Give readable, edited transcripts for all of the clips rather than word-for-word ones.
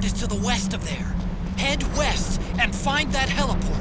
is to the west of there. Head west and find that heliport.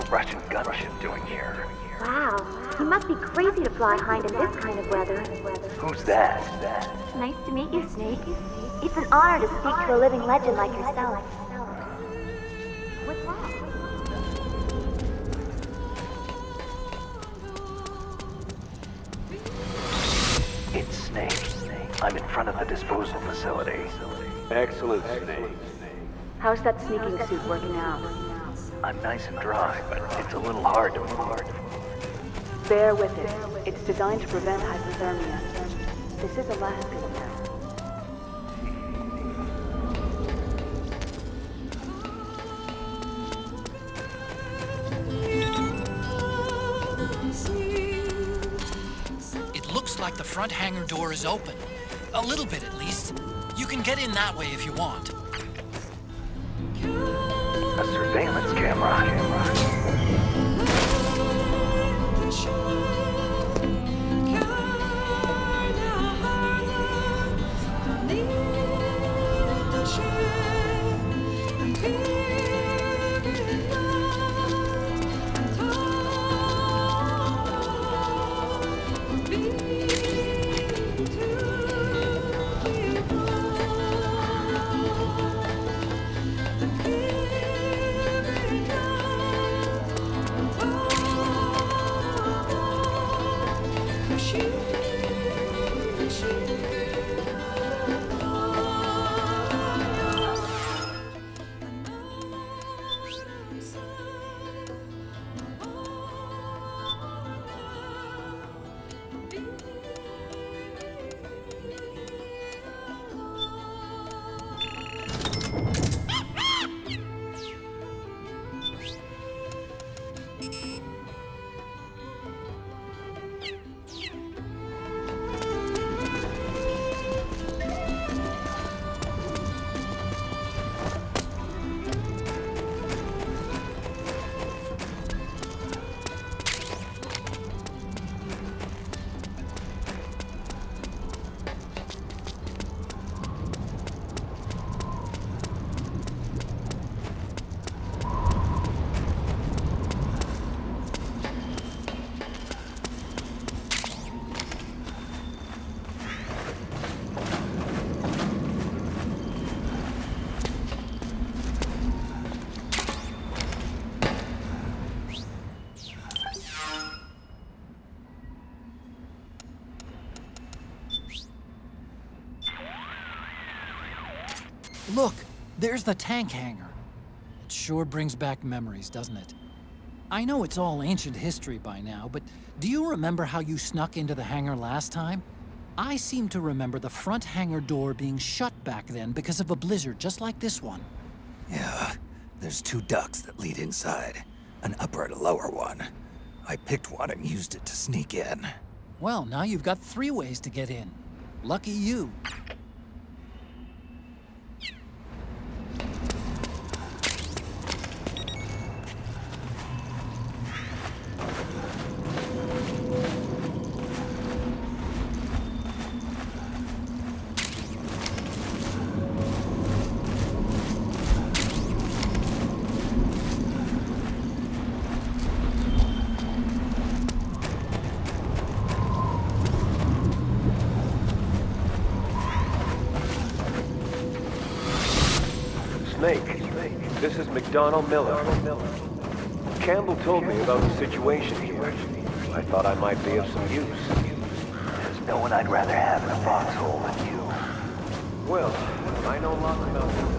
Russian gunship doing here? Wow, he must be crazy to fly Hind in this kind of weather. Who's that? Nice to meet you, Snake. It's an honor to speak to a living legend like yourself. What's wrong? It's Snake. I'm in front of the disposal facility. Excellent, Snake. How's that sneaking suit working out? I'm nice and dry, but it's a little hard to move. Bear with it. It's designed to prevent hypothermia. This is Alaska now. It looks like the front hangar door is open. A little bit, at least. You can get in that way if you want. A surveillance camera. Look, there's the tank hangar. It sure brings back memories, doesn't it? I know it's all ancient history by now, but do you remember how you snuck into the hangar last time? I seem to remember the front hangar door being shut back then because of a blizzard just like this one. Yeah, there's 2 ducts that lead inside, an upper and a lower one. I picked one and used it to sneak in. Well, now you've got 3 ways to get in. Lucky you. Snake, this is McDonnell Miller. Campbell told me about the situation here. I thought I might be of some use. There's no one I'd rather have in a foxhole than you. Well, I know lots about them.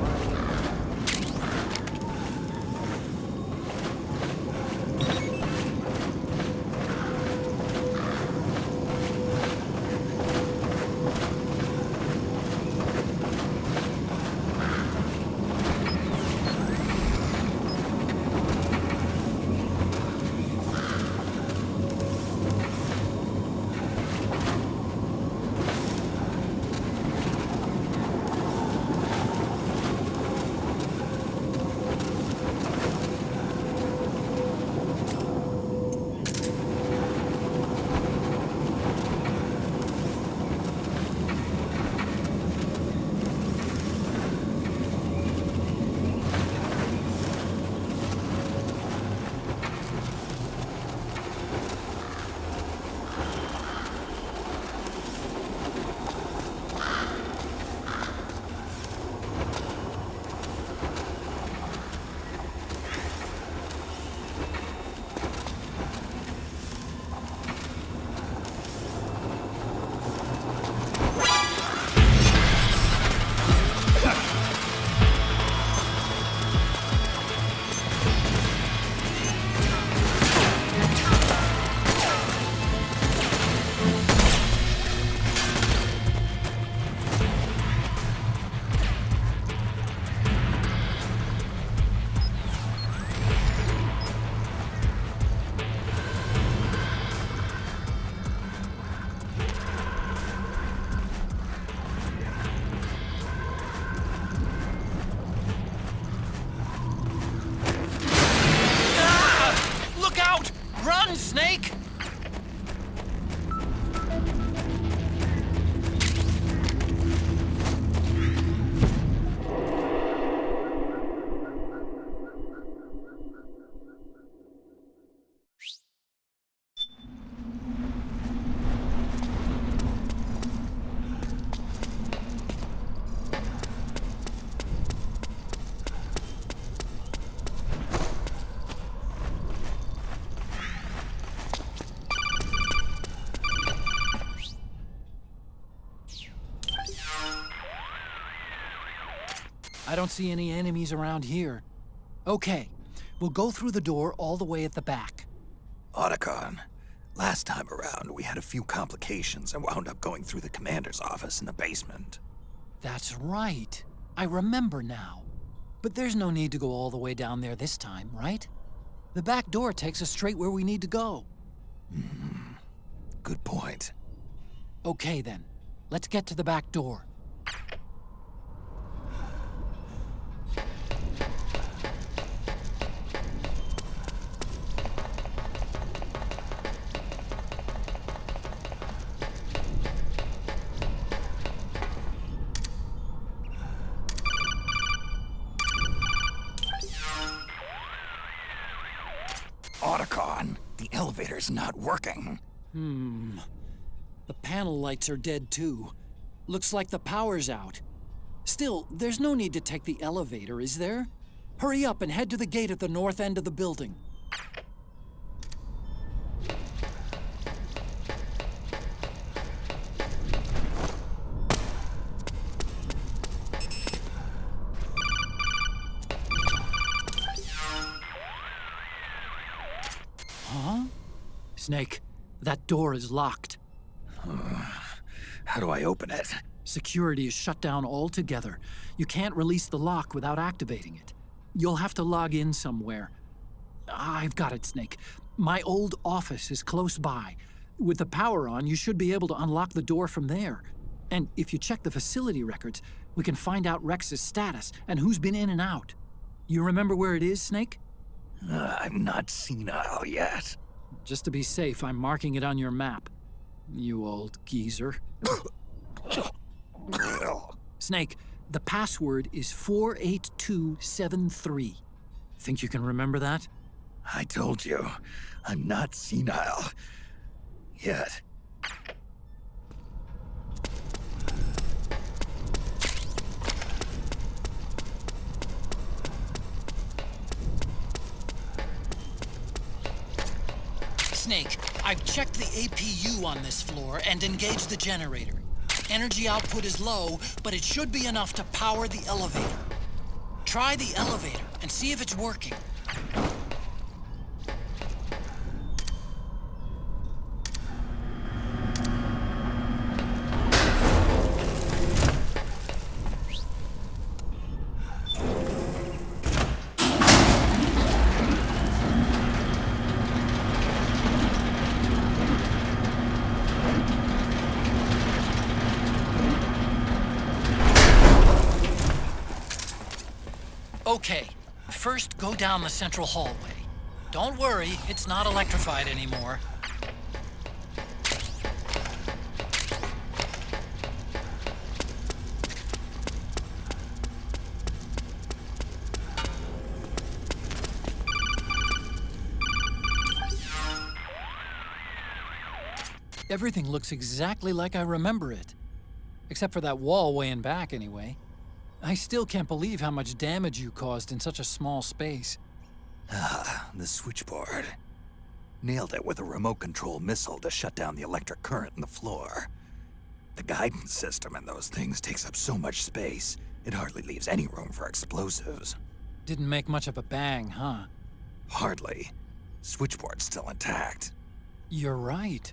Run, Snake! I don't see any enemies around here. Okay, we'll go through the door all the way at the back. Otacon, last time around we had a few complications and wound up going through the commander's office in the basement. That's right. I remember now. But there's no need to go all the way down there this time, right? The back door takes us straight where we need to go. Good point. Okay then, let's get to the back door. Otacon, the elevator's not working. The panel lights are dead too. Looks like the power's out. Still, there's no need to take the elevator, is there? Hurry up and head to the gate at the north end of the building. Snake, that door is locked. How do I open it? Security is shut down altogether. You can't release the lock without activating it. You'll have to log in somewhere. I've got it, Snake. My old office is close by. With the power on, you should be able to unlock the door from there. And if you check the facility records, we can find out Rex's status and who's been in and out. You remember where it is, Snake? I'm not senile yet. Just to be safe, I'm marking it on your map. You old geezer. Snake, the password is 48273. Think you can remember that? I told you, I'm not senile yet. Snake, I've checked the APU on this floor and engaged the generator. Energy output is low, but it should be enough to power the elevator. Try the elevator and see if it's working. Okay, first go down the central hallway. Don't worry, it's not electrified anymore. Everything looks exactly like I remember it. Except for that wall way in back, anyway. I still can't believe how much damage you caused in such a small space. The switchboard. Nailed it with a remote control missile to shut down the electric current in the floor. The guidance system in those things takes up so much space, it hardly leaves any room for explosives. Didn't make much of a bang, huh? Hardly. Switchboard's still intact. You're right.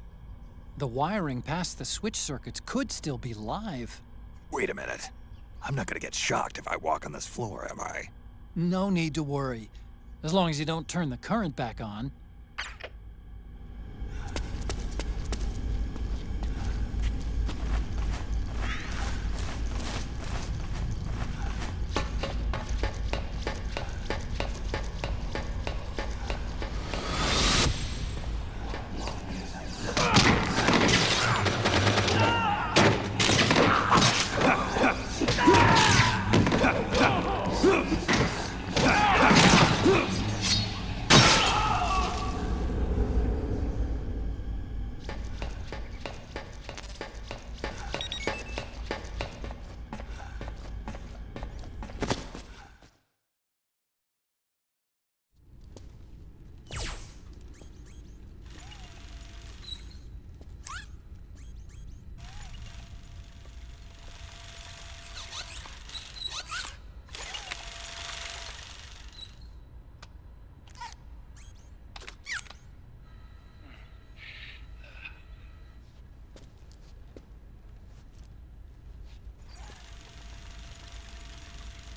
The wiring past the switch circuits could still be live. Wait a minute. I'm not gonna get shocked if I walk on this floor, am I? No need to worry. As long as you don't turn the current back on.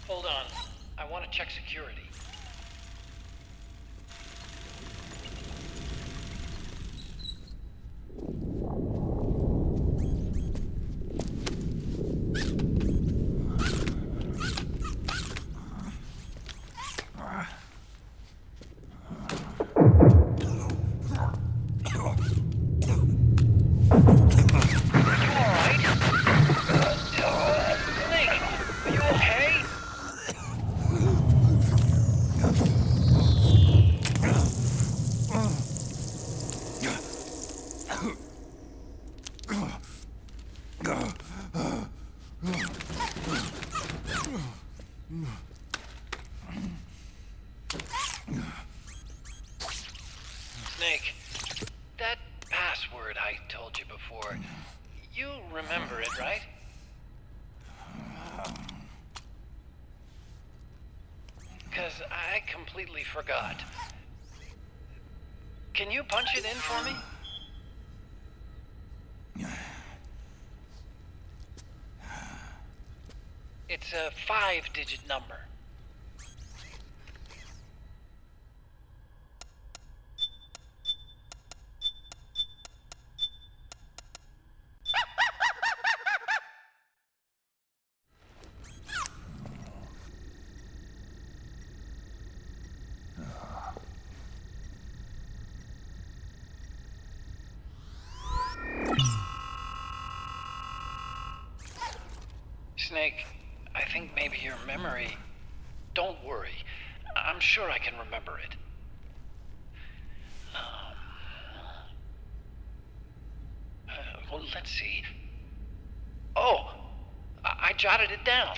Hold on. I want to check security. Snake, that password I told you before, you remember it, right? Because I completely forgot. Can you punch it in for me? It's a 5-digit number. Snake, I think maybe your memory... Don't worry. I'm sure I can remember it. Well, let's see. Oh! I jotted it down.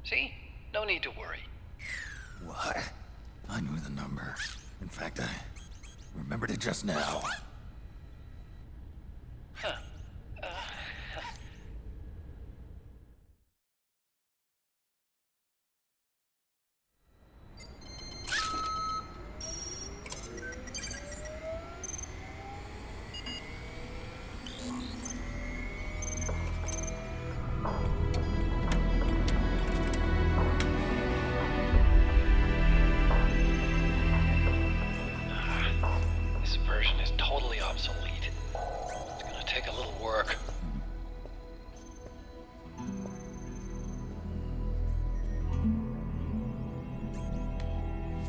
See? No need to worry. What? I knew the number. In fact, I remembered it just now. Huh. This version is totally obsolete. It's gonna take a little work.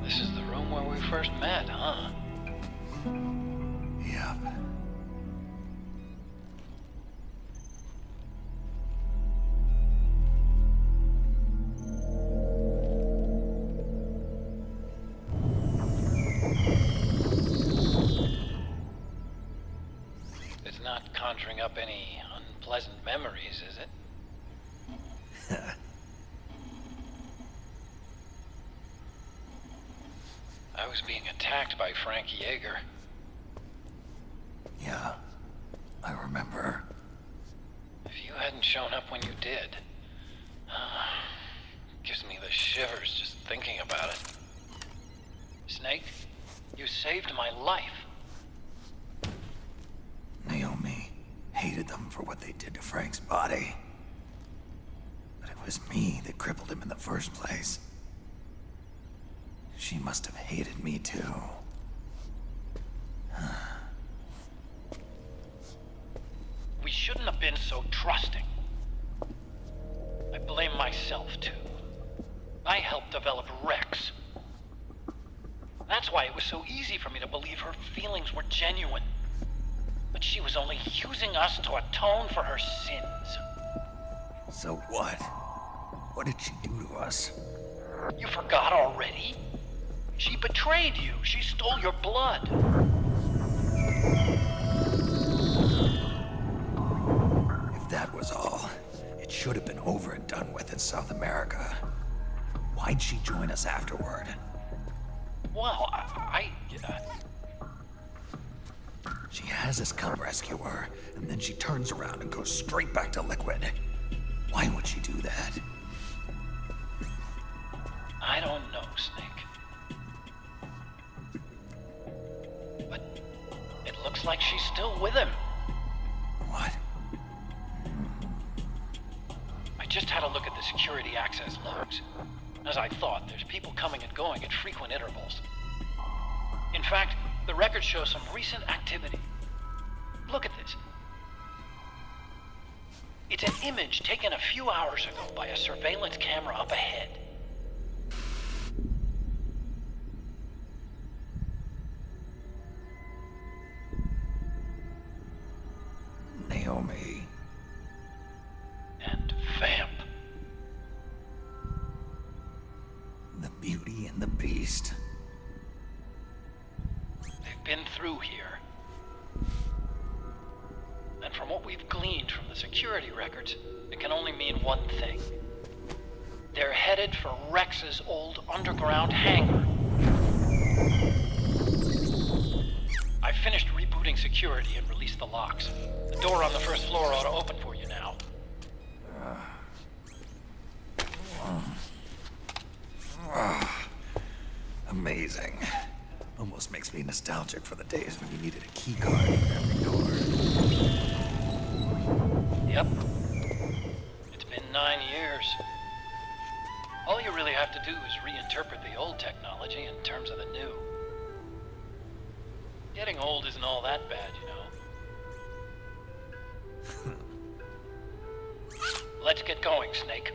This is the room where we first met, huh? Yep. It's not conjuring up any unpleasant memories, is it? I was being attacked by Frank Yeager. Yeah, I remember. If you hadn't shown up when you did, gives me the shivers just thinking about it. Snake, you saved my life. Naomi hated them for what they did to Frank's body. But it was me that crippled him in the first place. She must have hated me too. We shouldn't have been so trusting. I blame myself, too. I helped develop Rex. That's why it was so easy for me to believe her feelings were genuine. But she was only using us to atone for her sins. So what? What did she do to us? You forgot already? She betrayed you. She stole your blood. If that was all, it should have been over and done with in South America. Why'd she join us afterward? Well, She has us come rescue her, and then she turns around and goes straight back to Liquid. Why would she do that? I don't know, Snake. But it looks like she's still with him. What? I just had a look at the security access logs. As I thought, there's people coming and going at frequent intervals. In fact, the record shows some recent activity. Look at this. It's an image taken a few hours ago by a surveillance camera up ahead. Naomi. And Vamp. The Beauty and the Beast. They've been through here. And from what we've gleaned from the security records, it can only mean one thing. They're headed for Rex's old underground hangar. I finished rebooting security and released the locks. The door on the first floor ought to open for you now. Amazing. Almost makes me nostalgic for the days when you needed a key card for every door. Yep. It's been 9 years. All you really have to do is reinterpret the old technology in terms of the new. Getting old isn't all that bad, you know. Let's get going, Snake.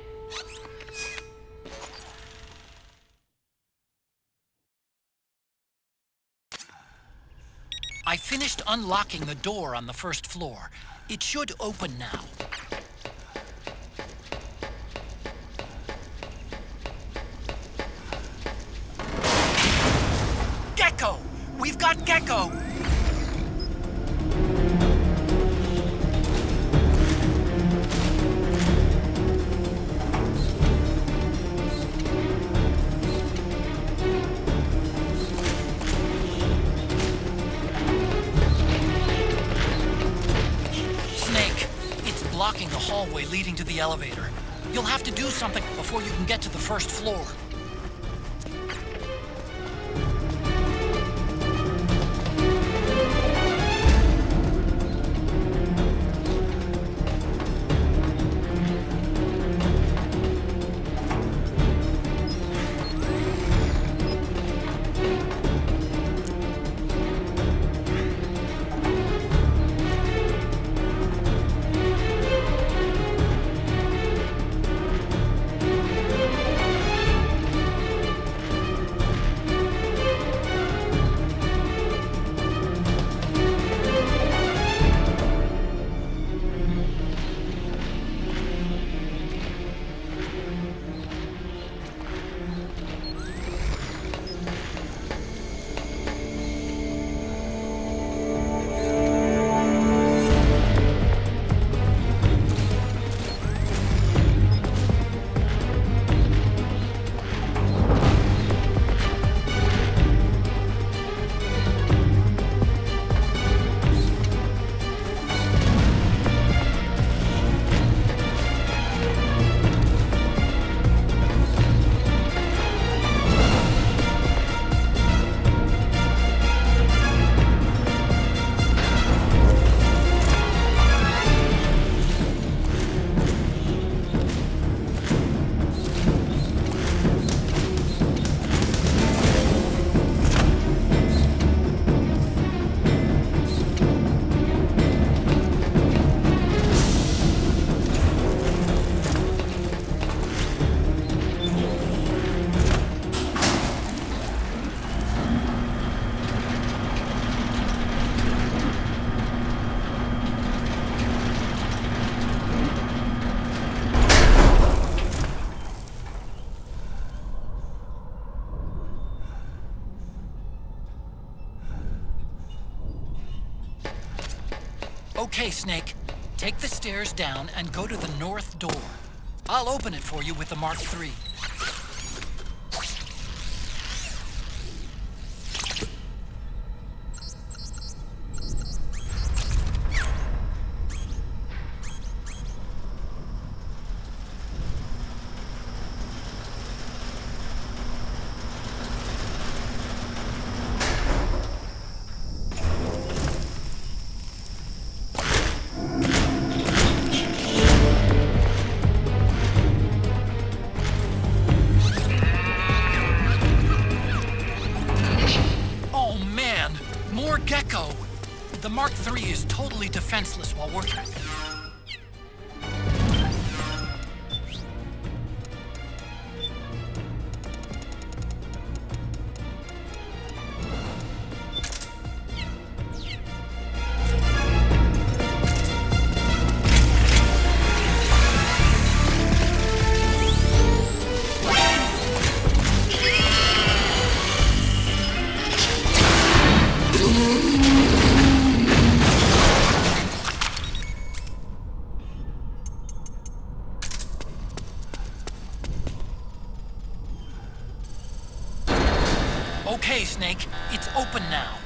I finished unlocking the door on the first floor. It should open now. Gecko! We've got Gecko! Snake, it's blocking the hallway leading to the elevator. You'll have to do something before you can get to the first floor. Okay, Snake. Take the stairs down and go to the north door. I'll open it for you with the Mark III. More Gecko! The Mark III is totally defenseless while working. Okay, Snake, it's open now.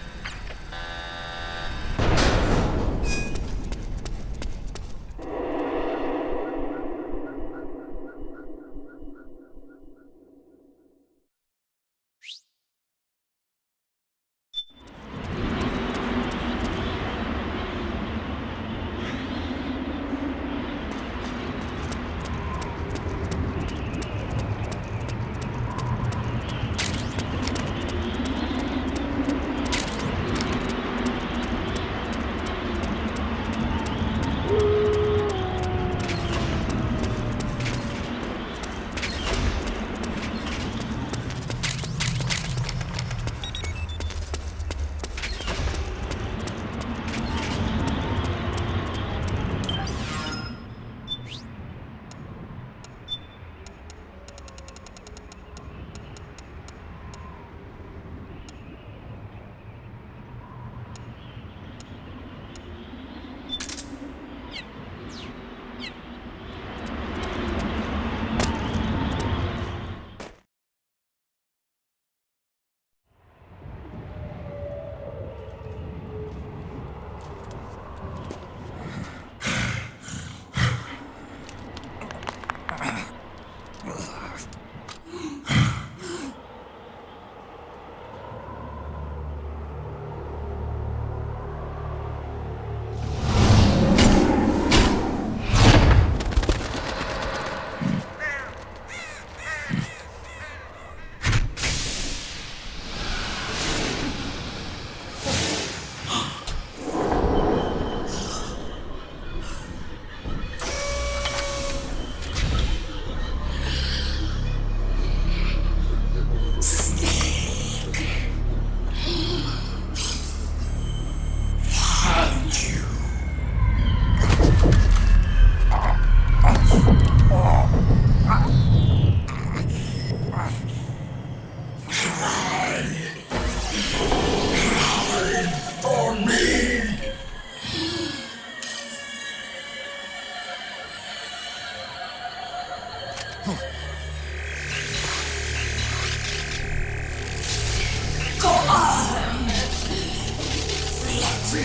Show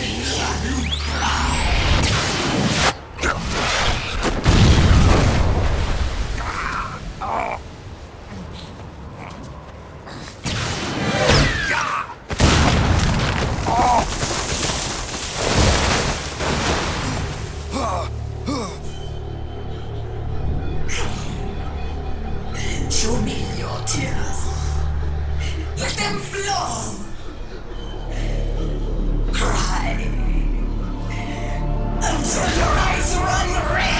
me your tears. Let them flow. Cry until your eyes run red.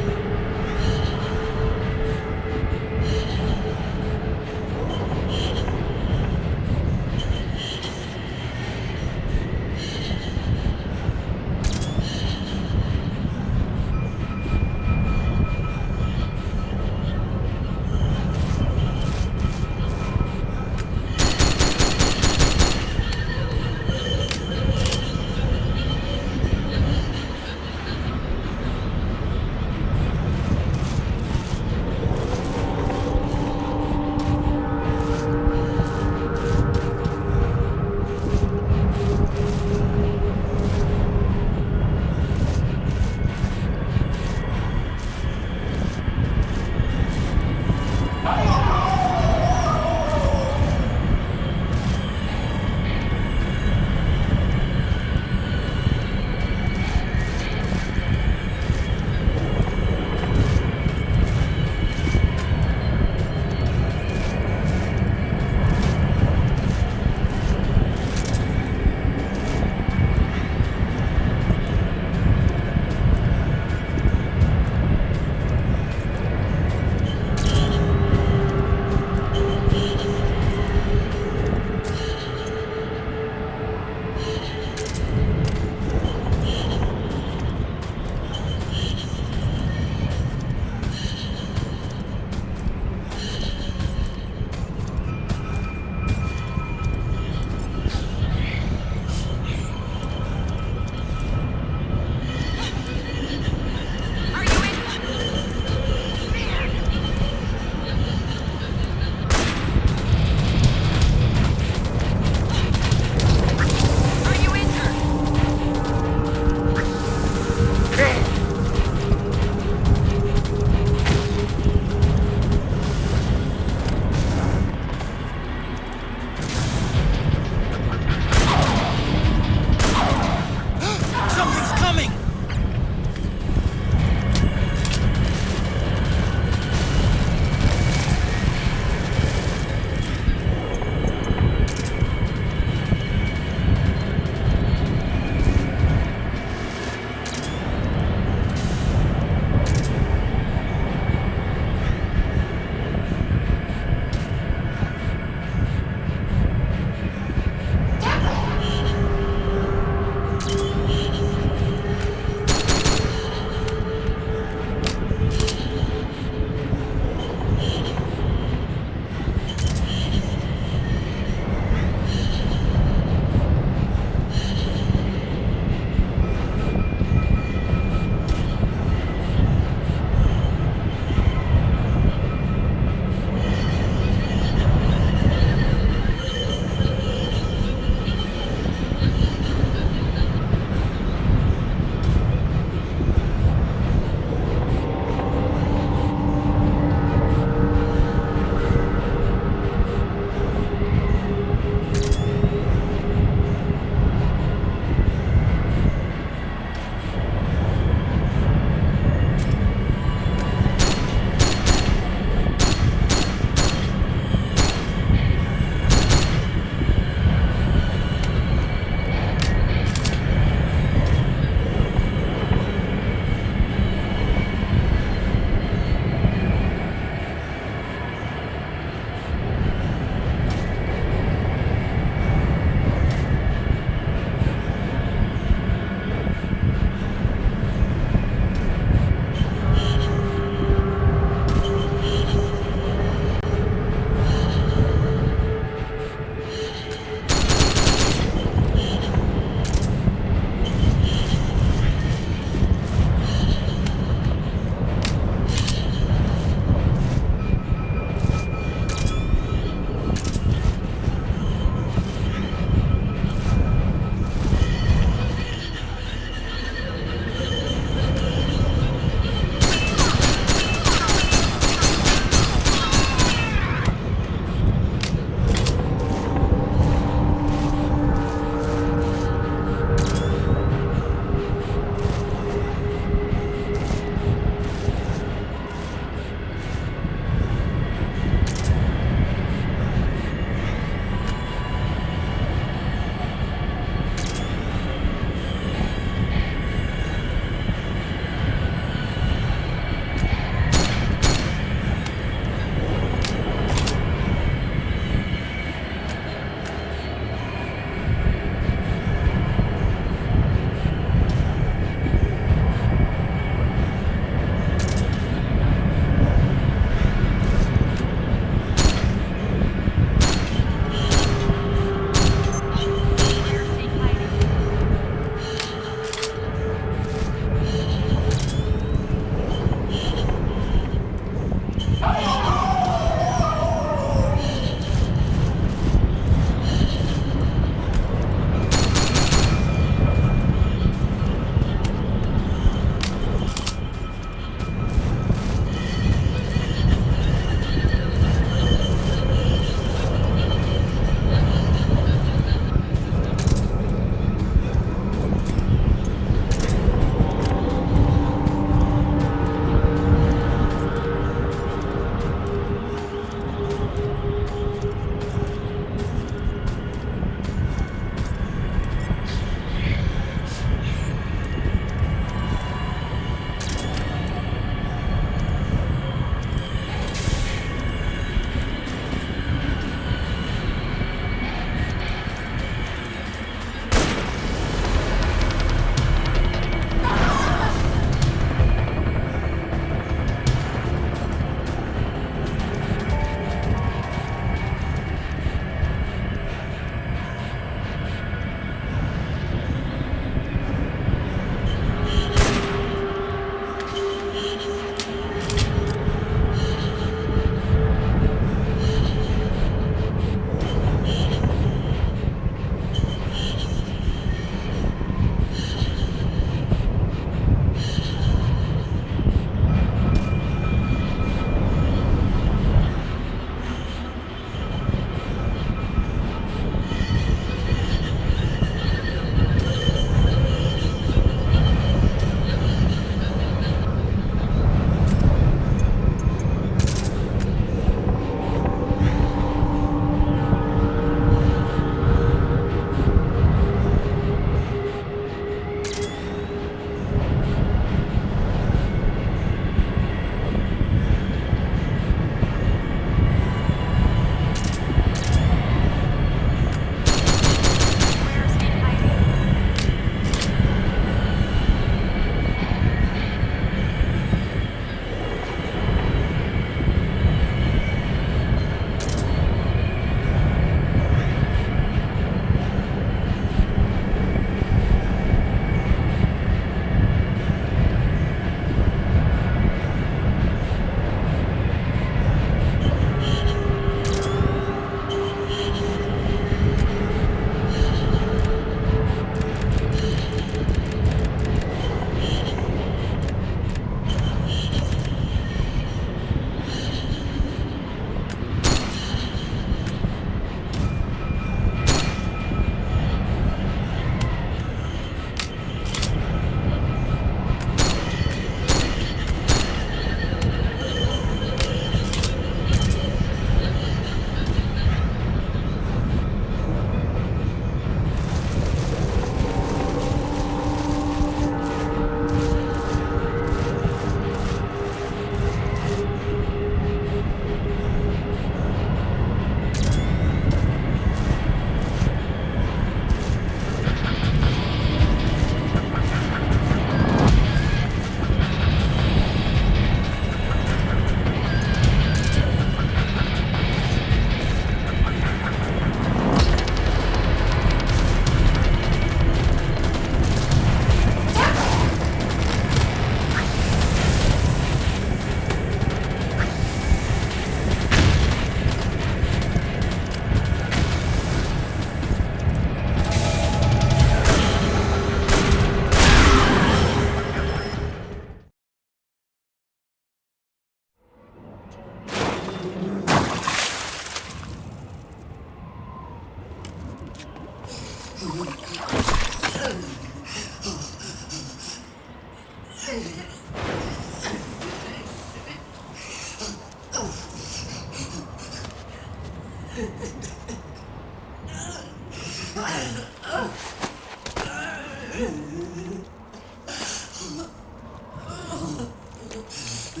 I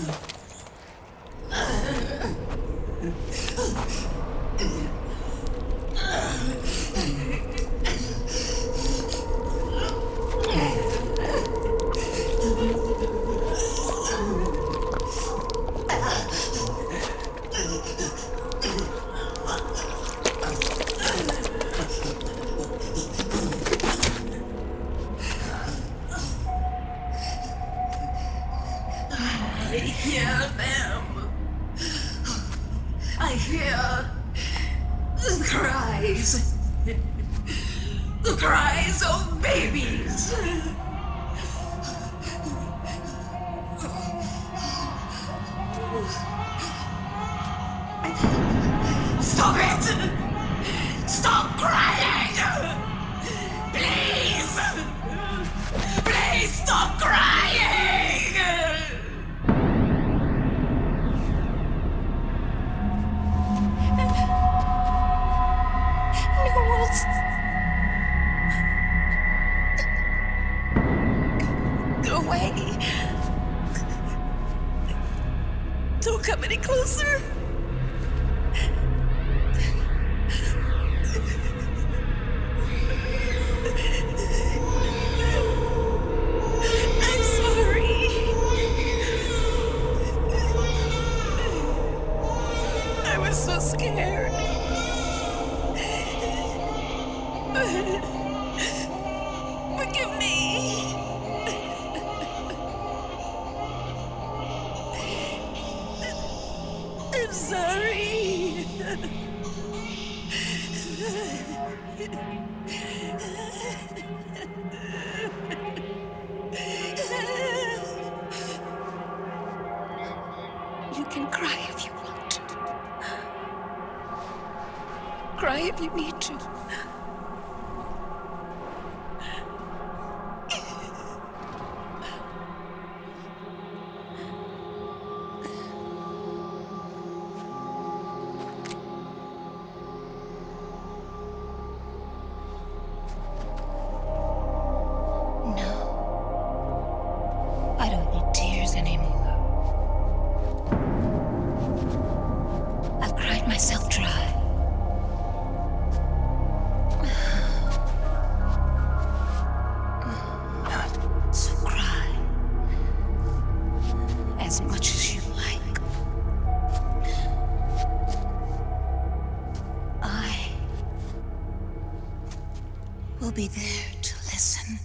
hear them. I hear the cries. The cries of babies. Stop it! Stop crying! Please! Please stop crying! Knowles! Go away! Don't come any closer! I'm sorry. I was so scared. Forgive me. I'm sorry. You can cry if you want to. Cry if you need to. No. I don't need tears anymore. I've cried myself dry. So cry as much as you like. I will be there to listen.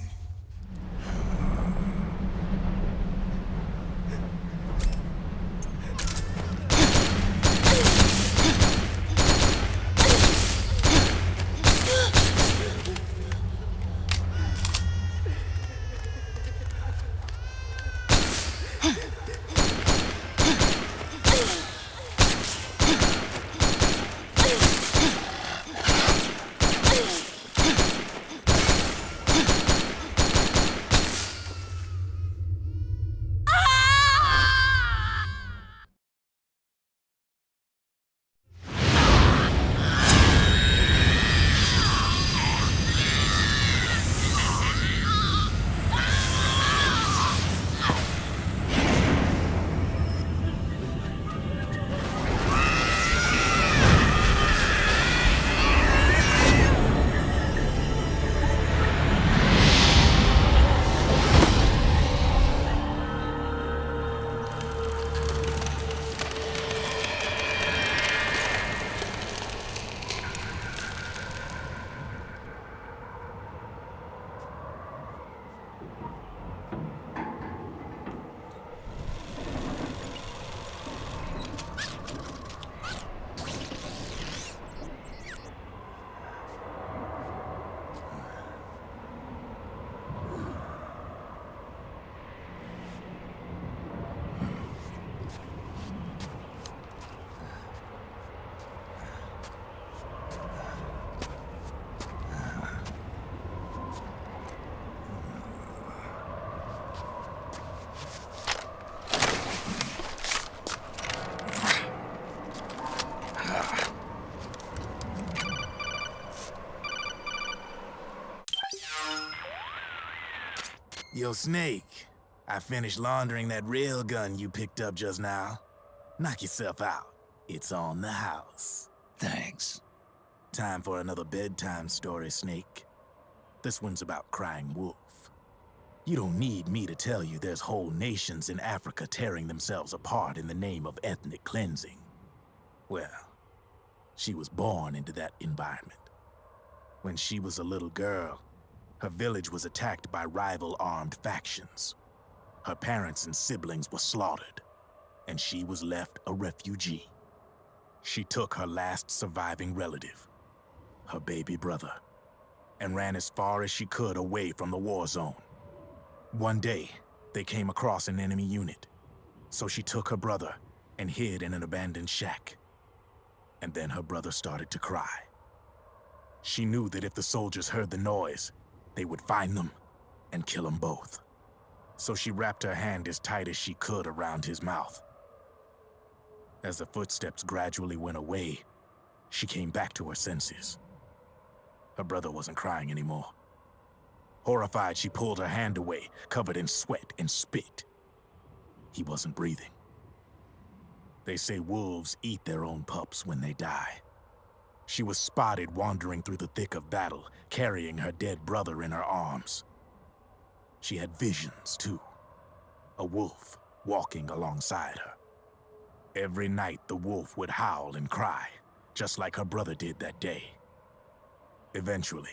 Yo, Snake, I finished laundering that rail gun you picked up just now. Knock yourself out. It's on the house. Thanks. Time for another bedtime story, Snake. This one's about crying wolf. You don't need me to tell you there's whole nations in Africa tearing themselves apart in the name of ethnic cleansing. Well, she was born into that environment. When she was a little girl, her village was attacked by rival armed factions. Her parents and siblings were slaughtered, and she was left a refugee. She took her last surviving relative, her baby brother, and ran as far as she could away from the war zone. One day, they came across an enemy unit, so she took her brother and hid in an abandoned shack. And then her brother started to cry. She knew that if the soldiers heard the noise, they would find them and kill them both. So she wrapped her hand as tight as she could around his mouth. As the footsteps gradually went away, she came back to her senses. Her brother wasn't crying anymore. Horrified, she pulled her hand away, covered in sweat and spit. He wasn't breathing. They say wolves eat their own pups when they die. She was spotted wandering through the thick of battle, carrying her dead brother in her arms. She had visions, too. A wolf walking alongside her. Every night, the wolf would howl and cry, just like her brother did that day. Eventually,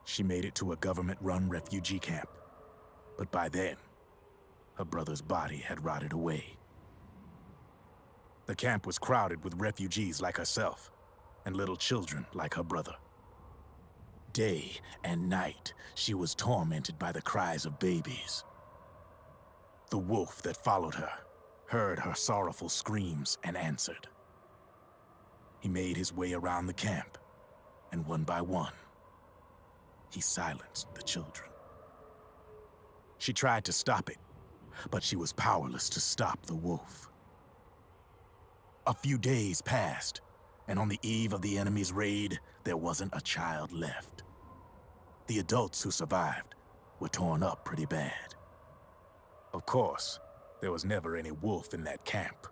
she made it to a government-run refugee camp. But by then, her brother's body had rotted away. The camp was crowded with refugees like herself, and little children like her brother. Day and night, she was tormented by the cries of babies. The wolf that followed her heard her sorrowful screams and answered. He made his way around the camp, and one by one, he silenced the children. She tried to stop it, but she was powerless to stop the wolf. A few days passed, and on the eve of the enemy's raid, there wasn't a child left. The adults who survived were torn up pretty bad. Of course, there was never any wolf in that camp.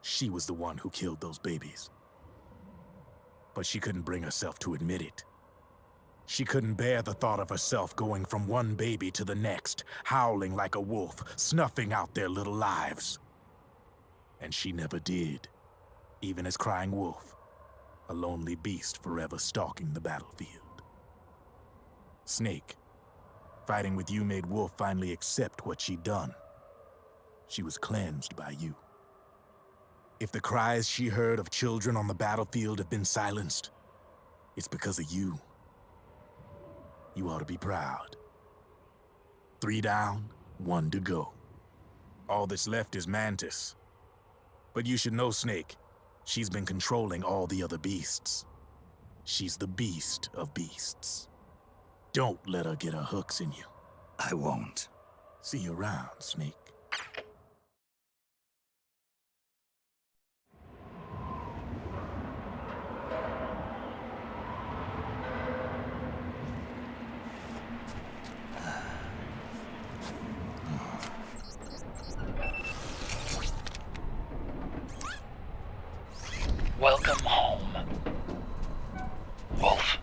She was the one who killed those babies. But she couldn't bring herself to admit it. She couldn't bear the thought of herself going from one baby to the next, howling like a wolf, snuffing out their little lives. And she never did, even as crying wolf, a lonely beast forever stalking the battlefield. Snake, fighting with you made Wolf finally accept what she'd done. She was cleansed by you. If the cries she heard of children on the battlefield have been silenced, it's because of you. You ought to be proud. 3 down, 1 to go. All that's left is Mantis. But you should know, Snake, she's been controlling all the other beasts. She's the beast of beasts. Don't let her get her hooks in you. I won't. See you around, Snake. Welcome home, Wolf.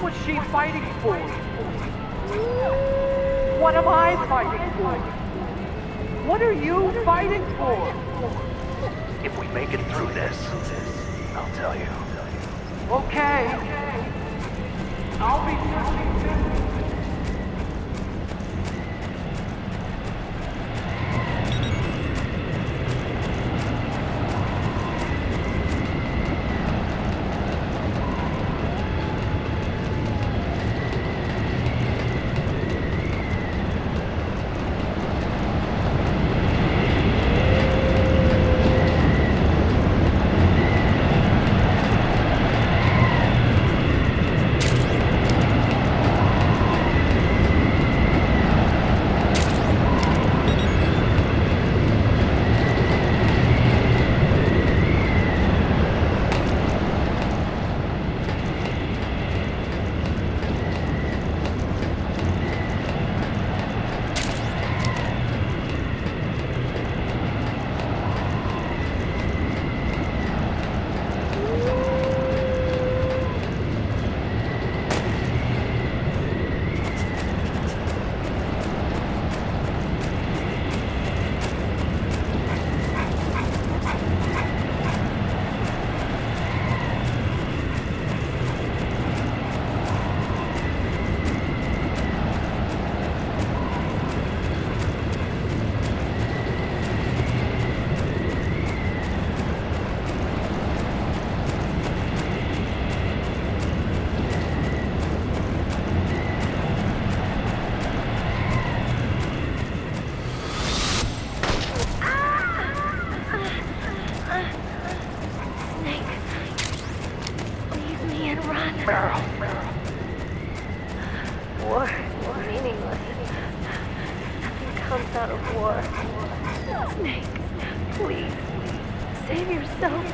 was she fighting for? What am I fighting for? What are you fighting for? If we make it through this, I'll tell you. Okay. I'll be listening to you. War is meaningless. Nothing comes out of war. Snake, please, save yourself.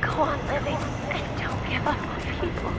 Go on living and don't give up on people.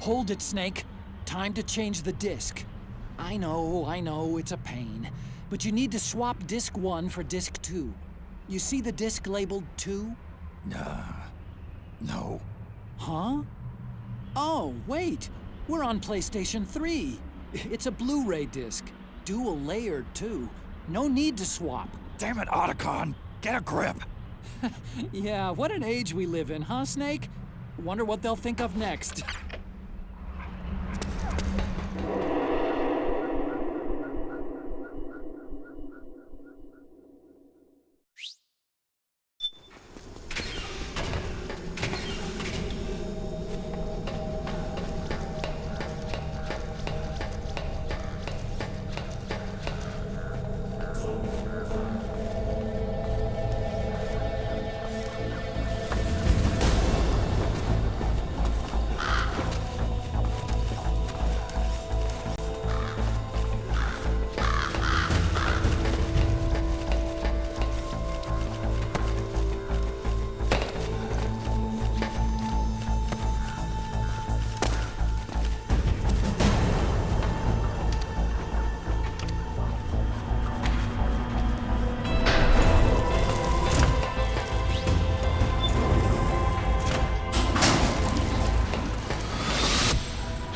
Hold it, Snake. Time to change the disc. I know, it's a pain. But you need to swap disc 1 for disc 2. You see the disc labeled 2? No. Huh? Oh, wait. We're on PlayStation 3. It's a Blu-ray disc. Dual layered, too. No need to swap. Damn it, Otacon! Get a grip! Yeah, what an age we live in, huh, Snake? Wonder what they'll think of next.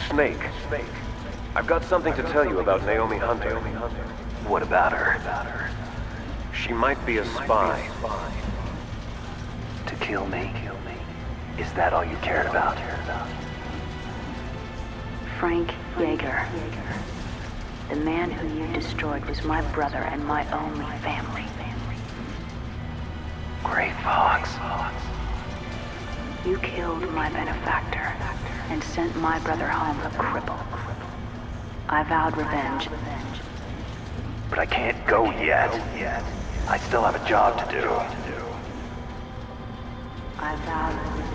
Snake. I've got something to tell you about Naomi Hunter. What about her? She might be a spy. To kill me? Is that all you cared about? Frank Yeager. The man who you destroyed was my brother and my only family. Gray Fox. You killed my benefactor and sent my brother home a cripple. I vowed revenge. But I can't go yet. I still have a job to do. I vowed revenge.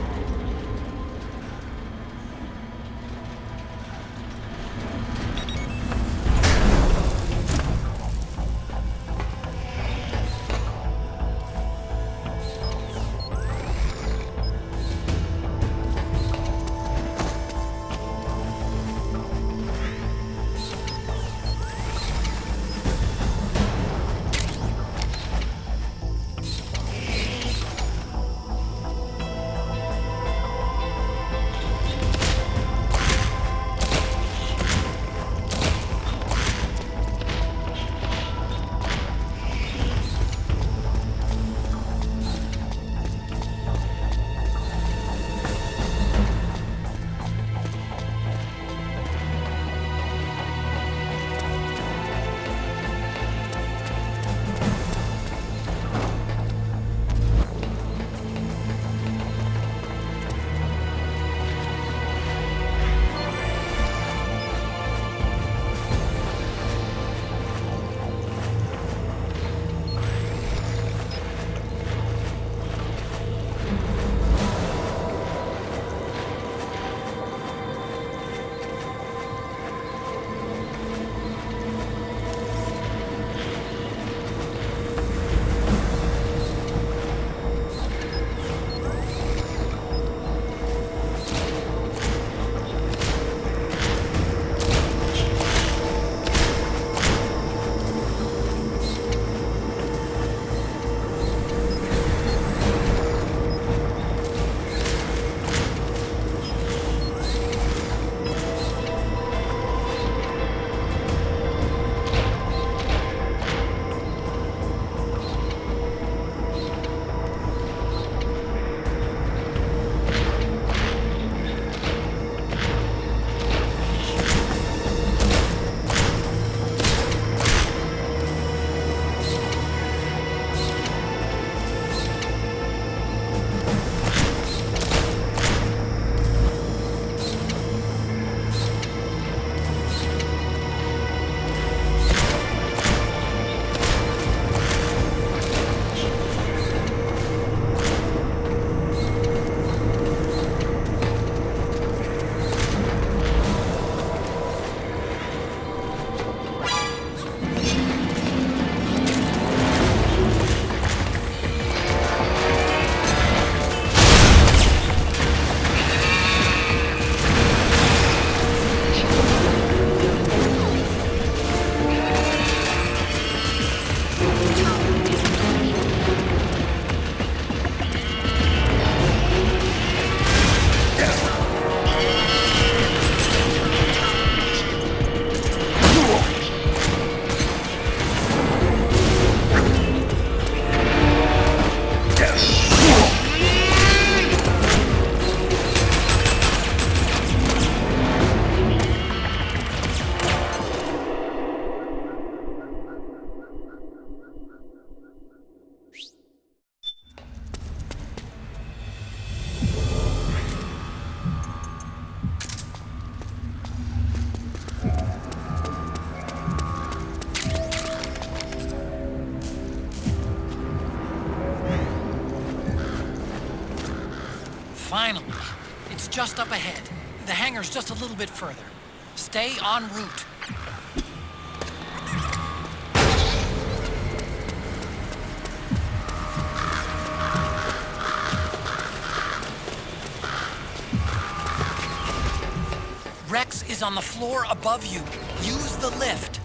Finally. It's just up ahead. The hangar's just a little bit further. Stay en route. Rex is on the floor above you. Use the lift.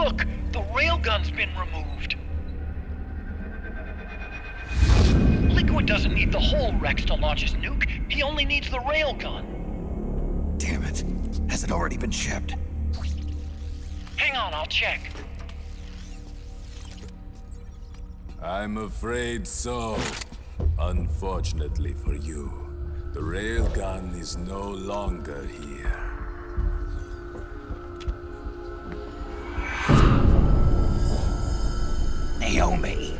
Look, the railgun's been removed. Liquid doesn't need the whole Rex to launch his nuke. He only needs the railgun. Damn it. Has it already been shipped? Hang on, I'll check. I'm afraid so. Unfortunately for you, the railgun is no longer here. Naomi!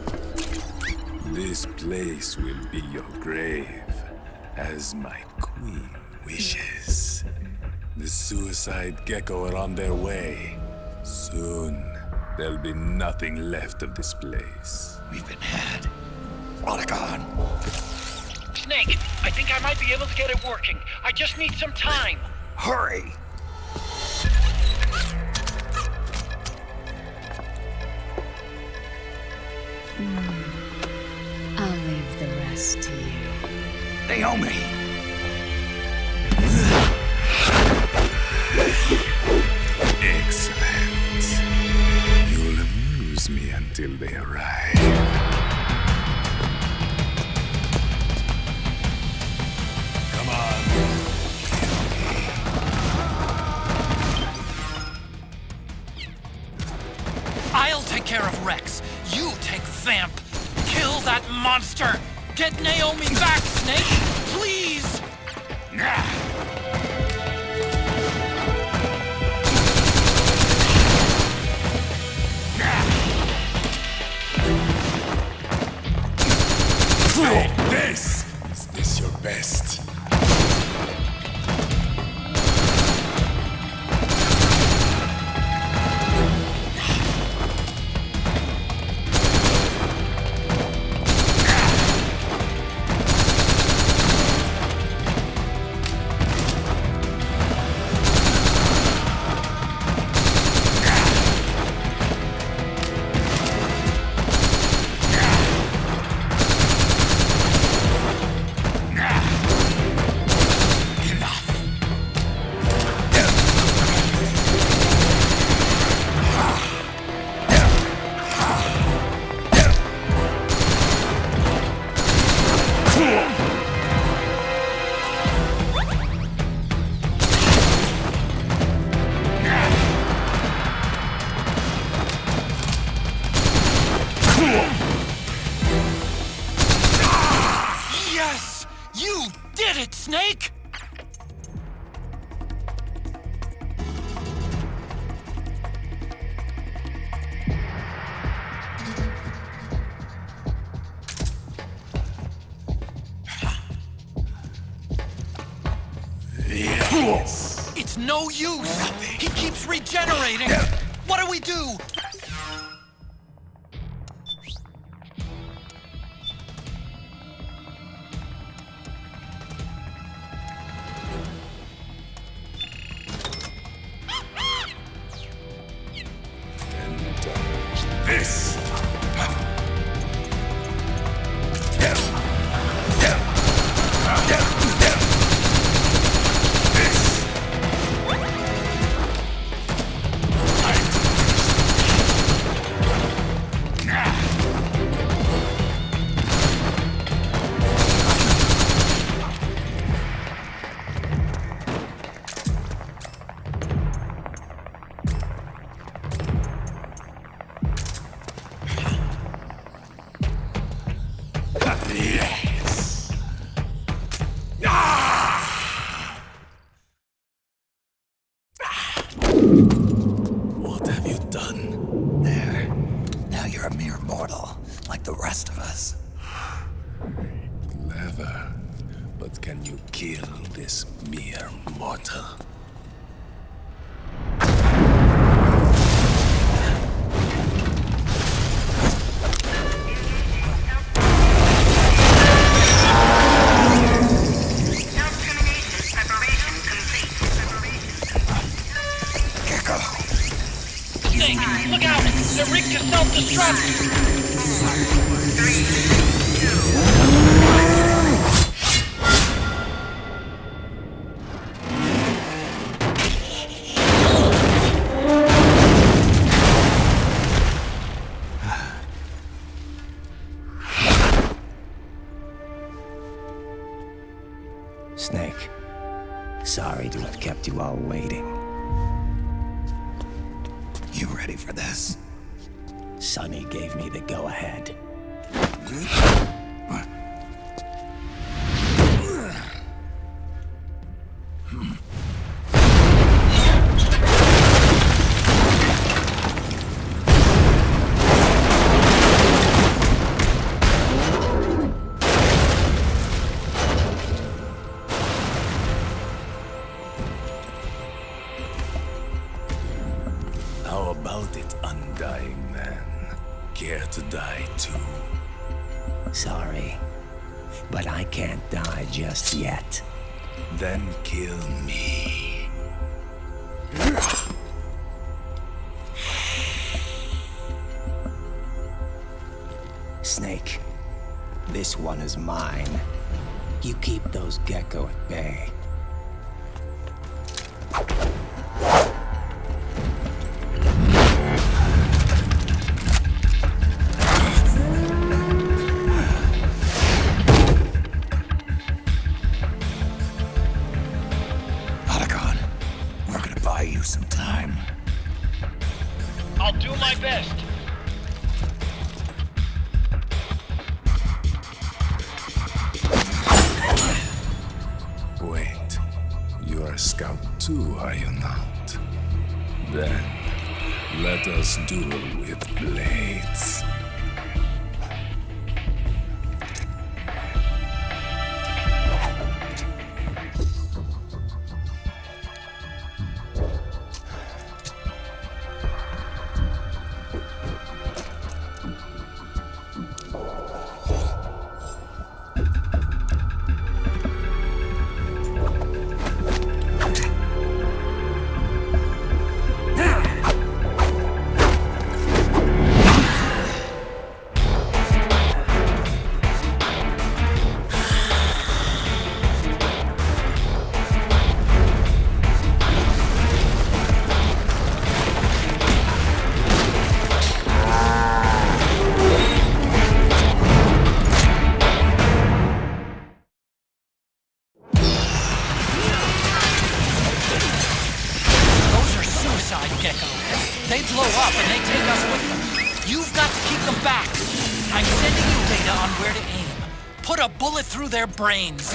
This place will be your grave, as my queen wishes. The suicide gecko are on their way. Soon, there'll be nothing left of this place. We've been had. Oregon! Snake, I think I might be able to get it working. I just need some time. Hurry! I'll leave the rest to you. Naomi! Excellent. You'll amuse me until they arrive. Come on. I'll take care of Rex. You take Vamp. Kill that monster. Get Naomi back, Snake. Please. This! Is this your best? Yes! You did it, Snake! Yes. It's no use! He keeps regenerating! What do we do? This! Yes! What have you done? There. Now you're a mere mortal, like the rest of us. Clever. But can you kill this mere mortal? Snake, look out! They're rigged to self-destruct! while waiting. You ready for this? Sonny gave me the go-ahead. How about it, undying man? Care to die too? Sorry, but I can't die just yet. Then kill me. Snake, this one is mine. You keep those gecko at bay. Buy you some time. I'll do my best. Wait, you are a scout too, are you not? Then, let us duel with blades. They blow up and they take us with them. You've got to keep them back. I'm sending you data on where to aim. Put a bullet through their brains.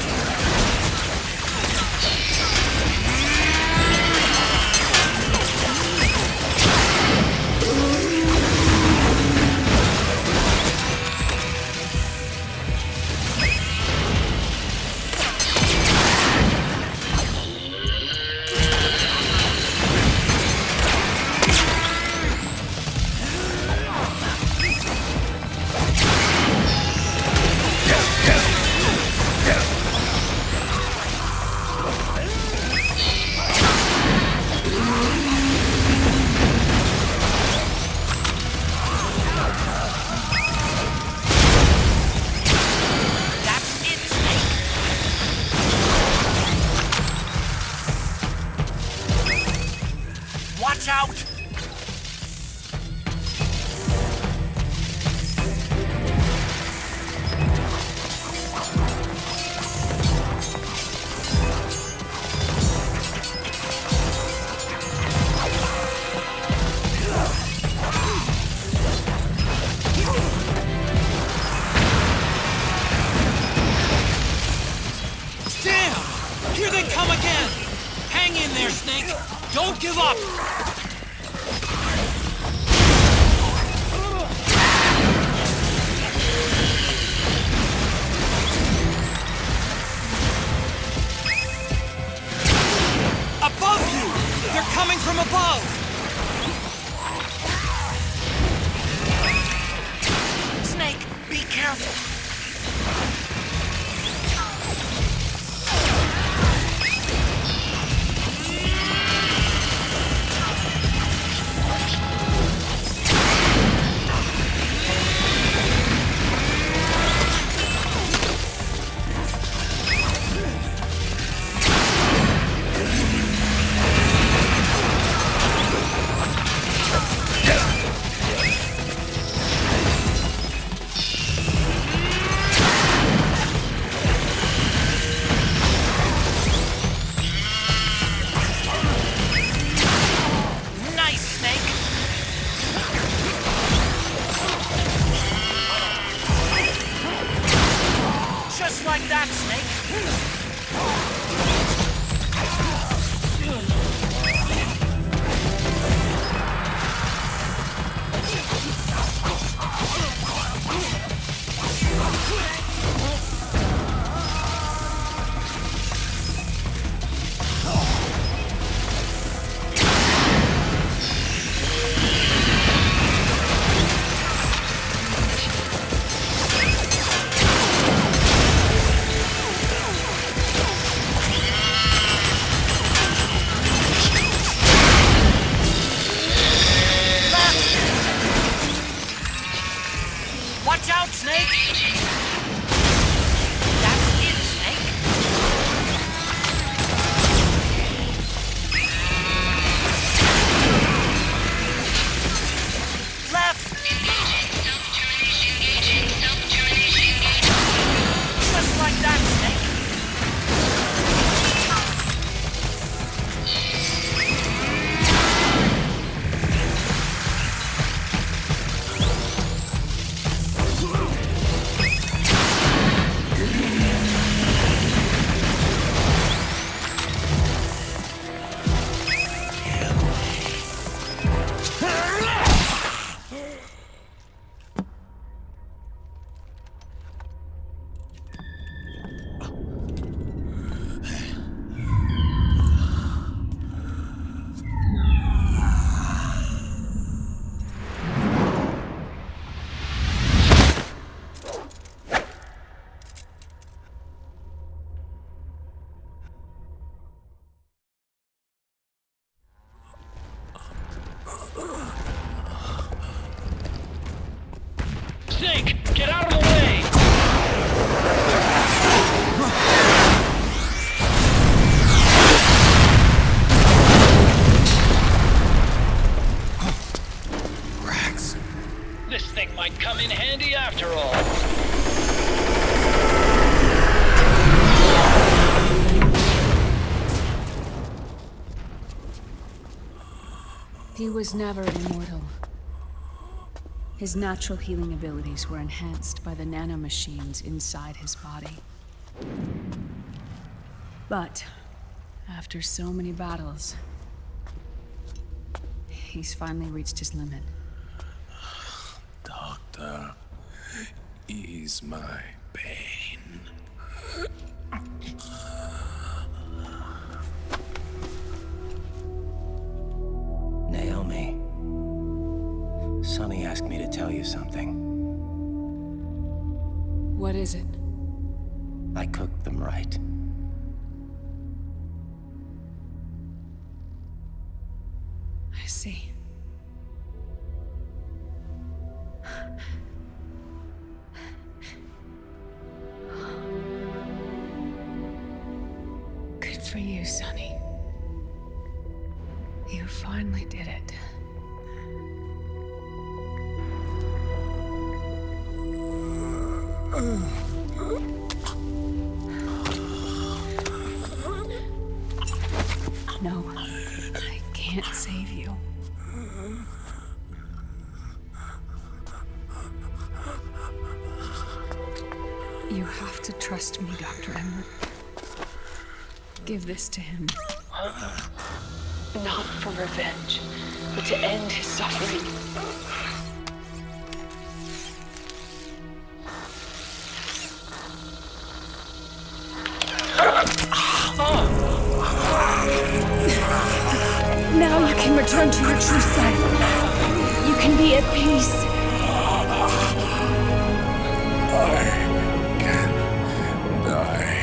Watch out! Damn! Here they come again! Hang in there, Snake! Don't give up! Above you! They're coming from above! Snake, be careful! Get out of the way! Rex. This thing might come in handy after all. He was never immortal. His natural healing abilities were enhanced by the nanomachines inside his body. But after so many battles, he's finally reached his limit. Doctor, ease my pain. Naomi. Sonny asked me to tell you something. What is it? I cooked them right. I see. Good for you, Sonny. You finally did it. No, I can't save you. You have to trust me, Dr. Emmer. Give this to him. Not for revenge, but to end his suffering. Now you can return to your true self. You can be at peace. I can die.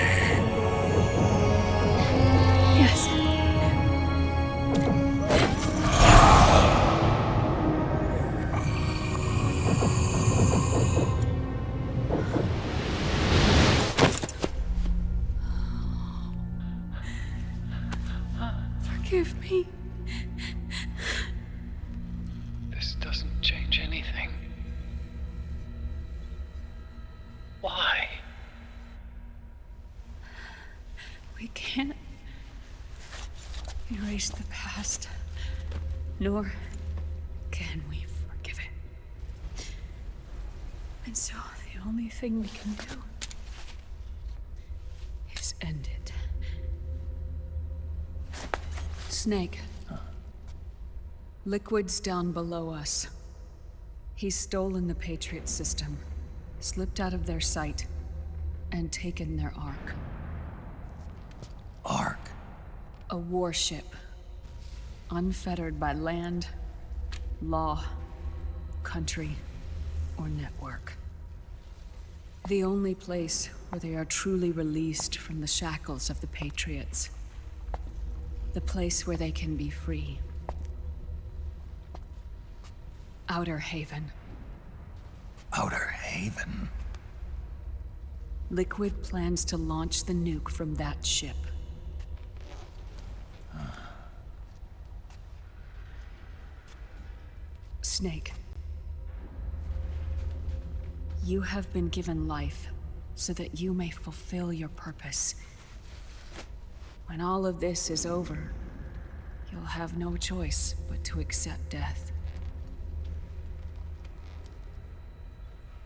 Yes. Forgive me. This doesn't change anything. Why? We can't erase the past, nor can we forgive it. And so the only thing we can do is end it. Snake. Liquid's down below us. He's stolen the Patriots system, slipped out of their sight, and taken their Ark. Ark? A warship. Unfettered by land, law, country, or network. The only place where they are truly released from the shackles of the Patriots. The place where they can be free. Outer Haven. Outer Haven? Liquid plans to launch the nuke from that ship. Snake. You have been given life so that you may fulfill your purpose. When all of this is over, you'll have no choice but to accept death.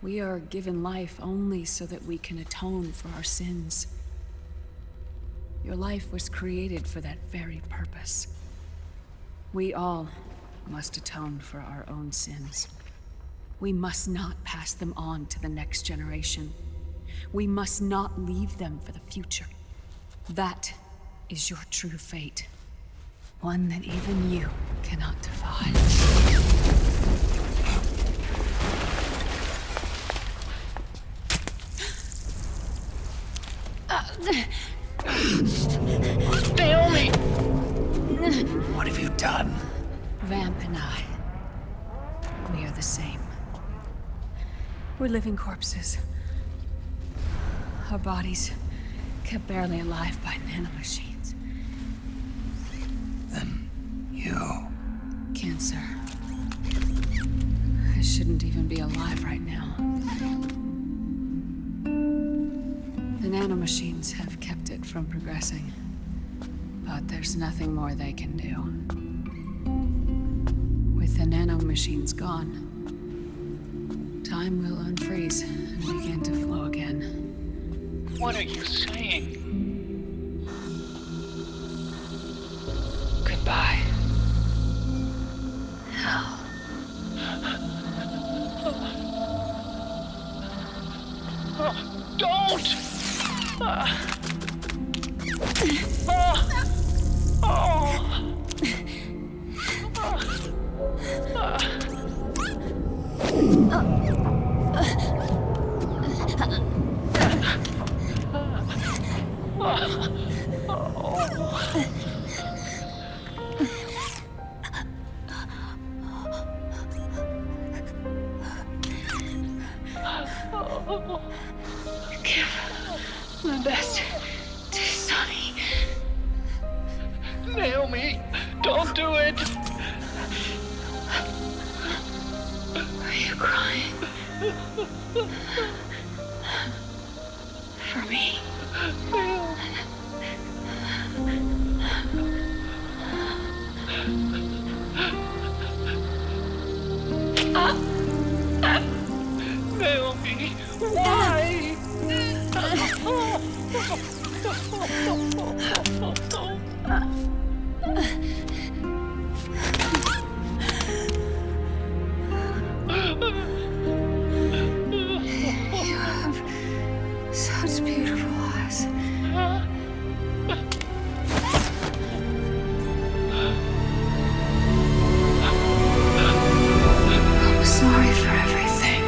We are given life only so that we can atone for our sins. Your life was created for that very purpose. We all must atone for our own sins. We must not pass them on to the next generation. We must not leave them for the future. That is your true fate. One that even you cannot defy. Naomi! What have you done? Vamp and I, we are the same. We're living corpses. Our bodies kept barely alive by nanomachines. Then you... Cancer. I shouldn't even be alive right now. The nanomachines have kept it from progressing. But there's nothing more they can do. With the nanomachines gone, time will unfreeze and begin to flow again. What are you saying? Goodbye. Hell. Don't! Give my best to Sonny. Naomi, don't do it! Are you crying? For me? Naomi, why? You have such beautiful eyes. I'm sorry for everything.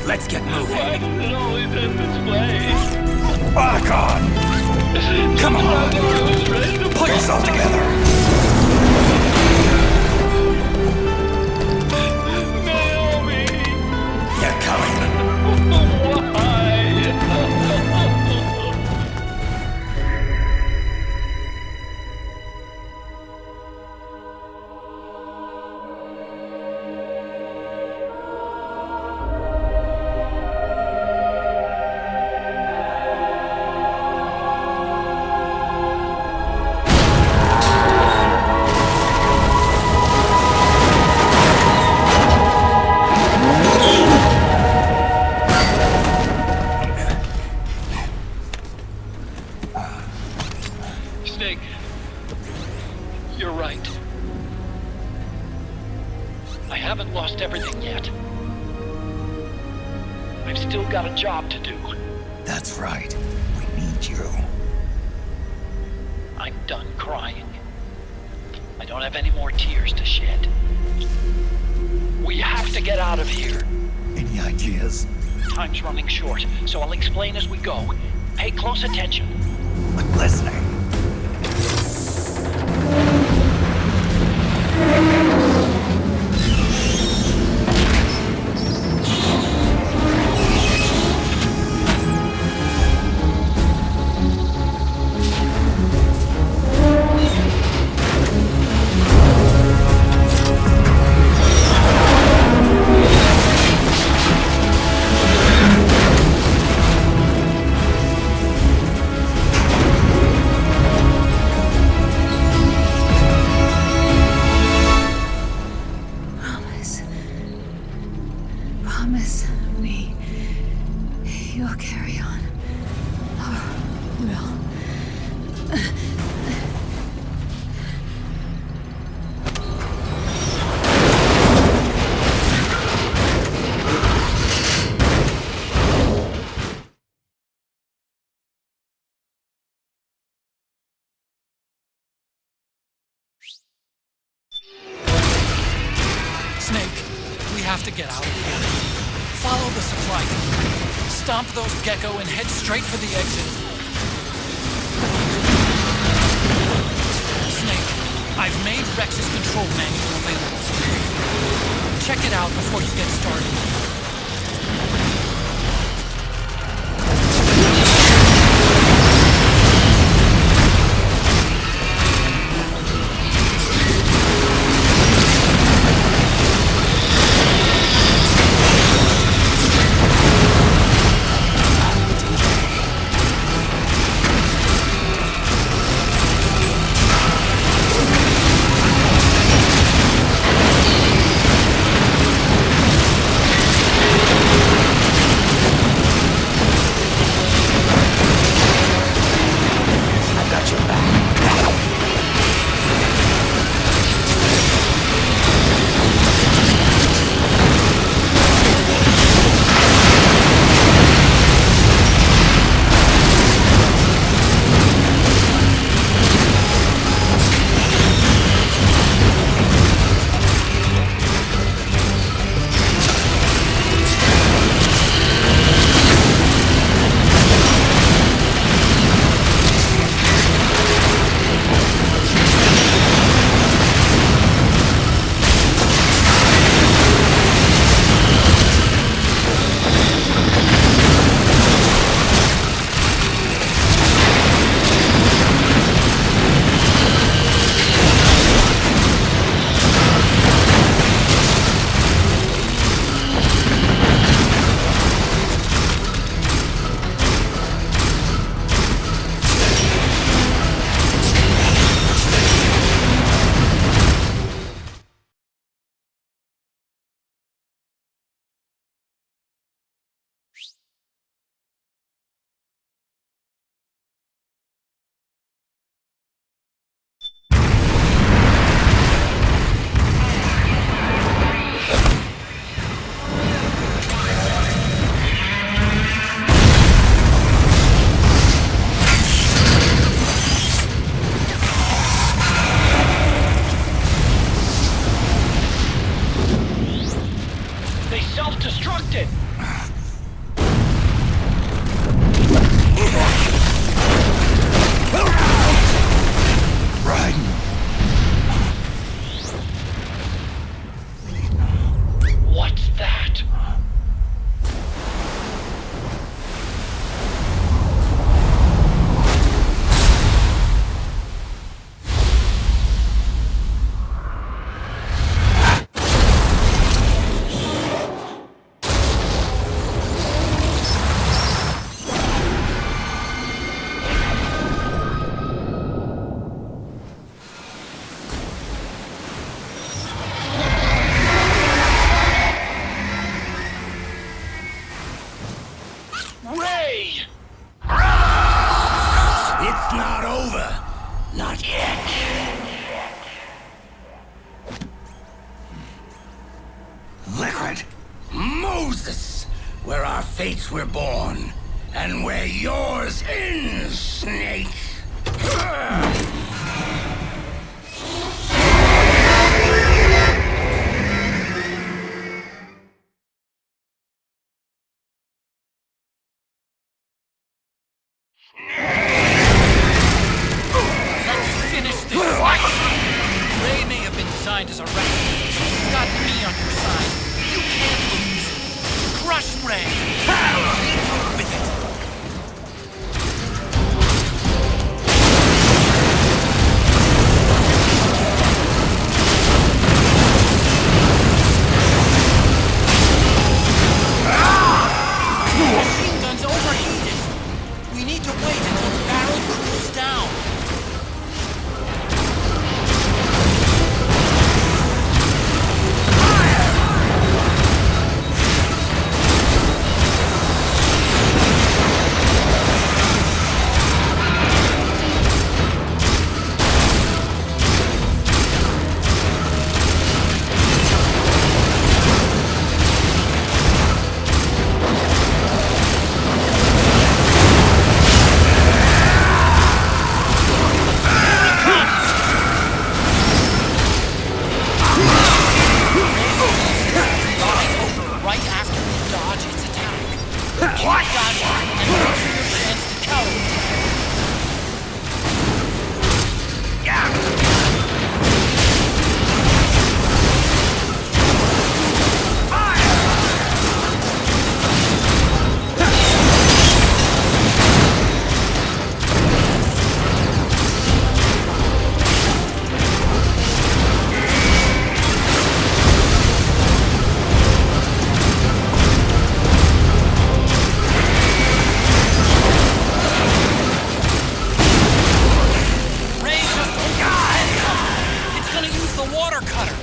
Let's get moving. Why does it always end this way? Marhq! Come on! Pull yourself together! Naomi! Get coming! Why? Snake, you're right. I haven't lost everything yet. I've still got a job to do. That's right. We need you. I'm done crying. I don't have any more tears to shed. We have to get out of here. Any ideas? Time's running short, so I'll explain as we go. Pay close attention. I'm listening. Snake, we have to get out of here. Follow the supply tunnel. Stomp those gecko and head straight for the exit. Snake, I've made Rex's control manual available for you. Check it out before you get started. Where our fates were born, and where yours ends, Snake. Let's finish this. What? Ray may have been designed as a wreck. You've got me on your side. You can't lose. Crush Ray. With it. Machine gun's overheated. We need to wait until the barrel cools down. the water cutter!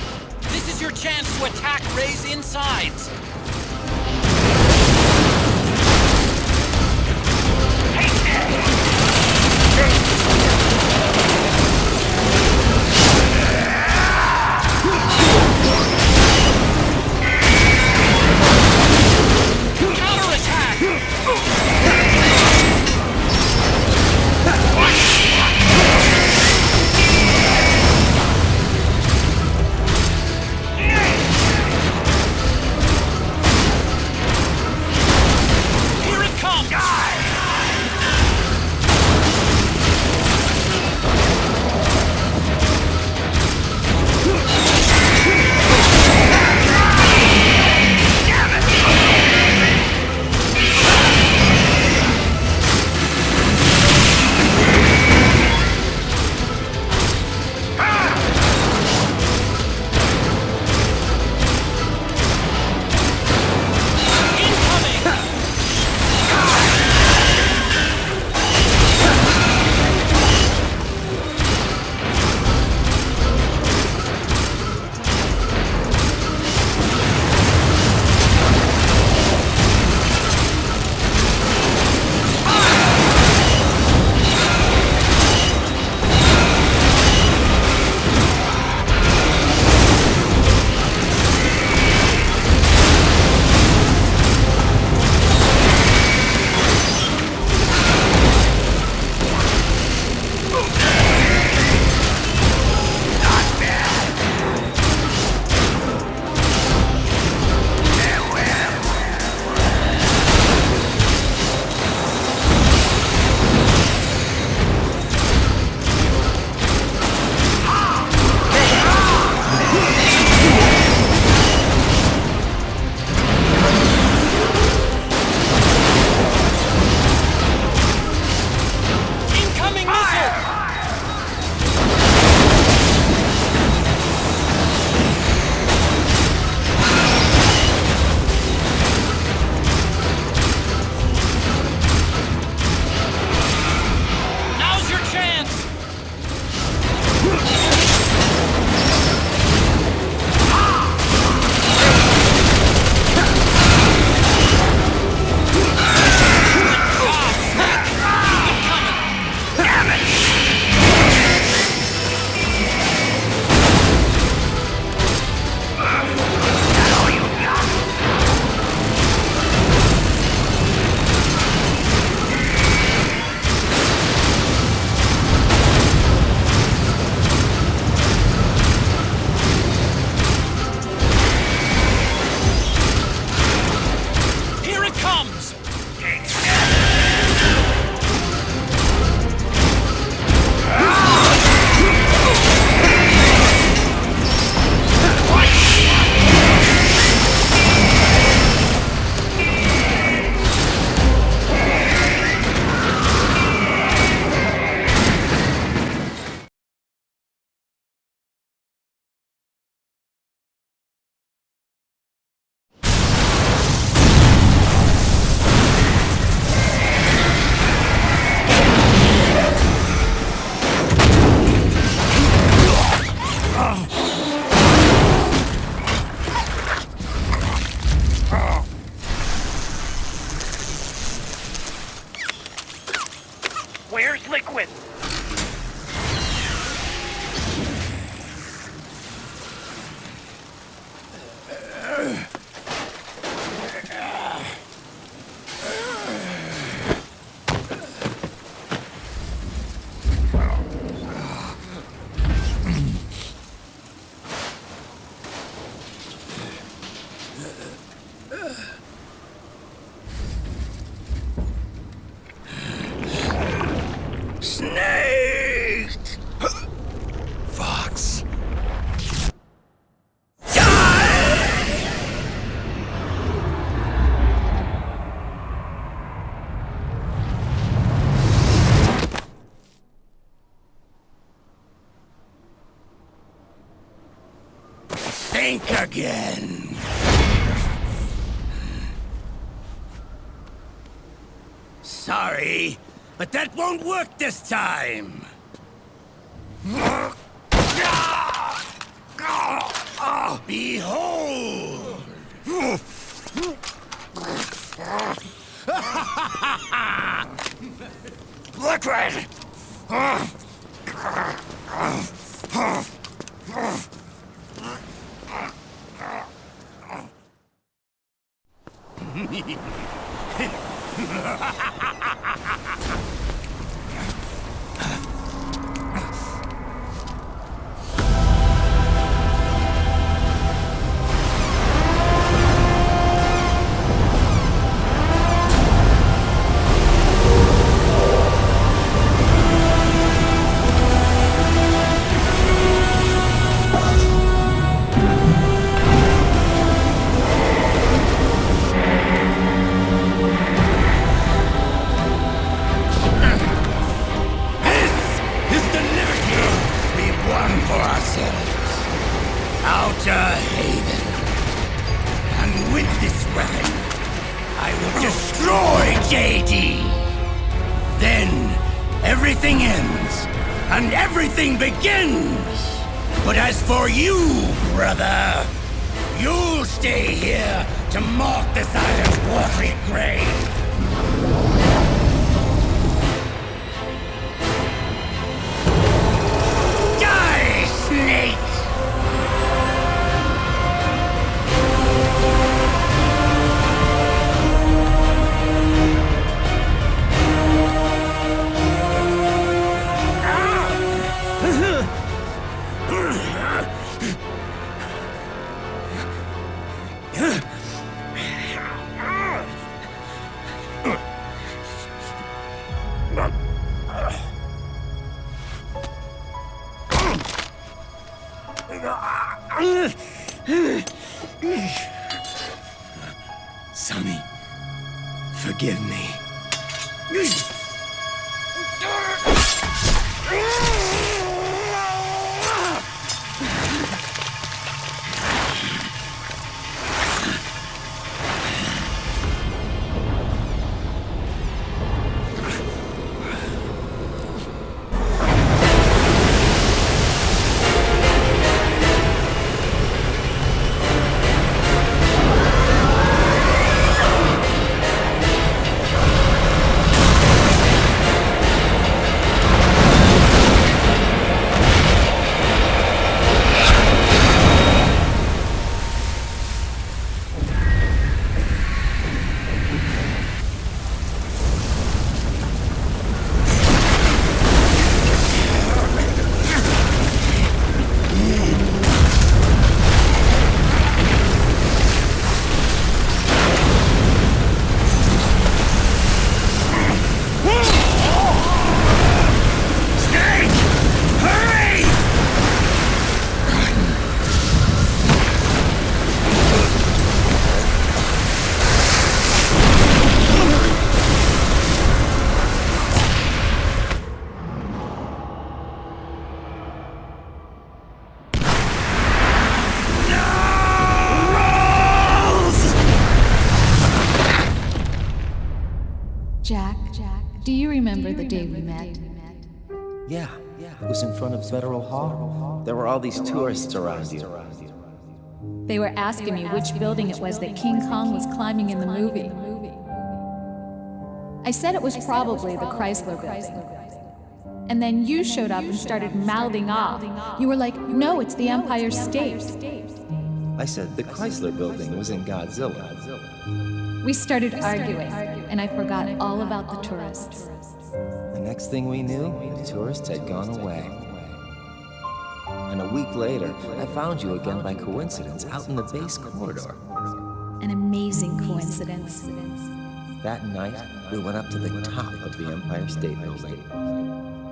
This is your chance to attack Ray's insides! Where's Liquid? Fox. Think again. Sorry, but that won't work this time. Behold! Liquid! Outer Haven. And with this weapon, I will destroy JD. Then, everything ends, and everything begins. But as for you, brother, you'll stay here to mark this island's watery grave. Die, snake! Sonny, forgive me. Jack, do you remember the day we met? Yeah, it was in front of Federal Hall. There were all these tourists around you. They were asking me which building it was that King Kong was climbing in the movie. I said it was probably the Chrysler building. And then you showed up and started mouthing off. You were like, no, it's the Empire State. I said the Chrysler building was in Godzilla. We started arguing, and I forgot all about the tourists. The next thing we knew, the tourists had gone away. And a week later, I found you again by coincidence out in the base corridor. An amazing coincidence. That night, we went up to the top of the Empire State Building.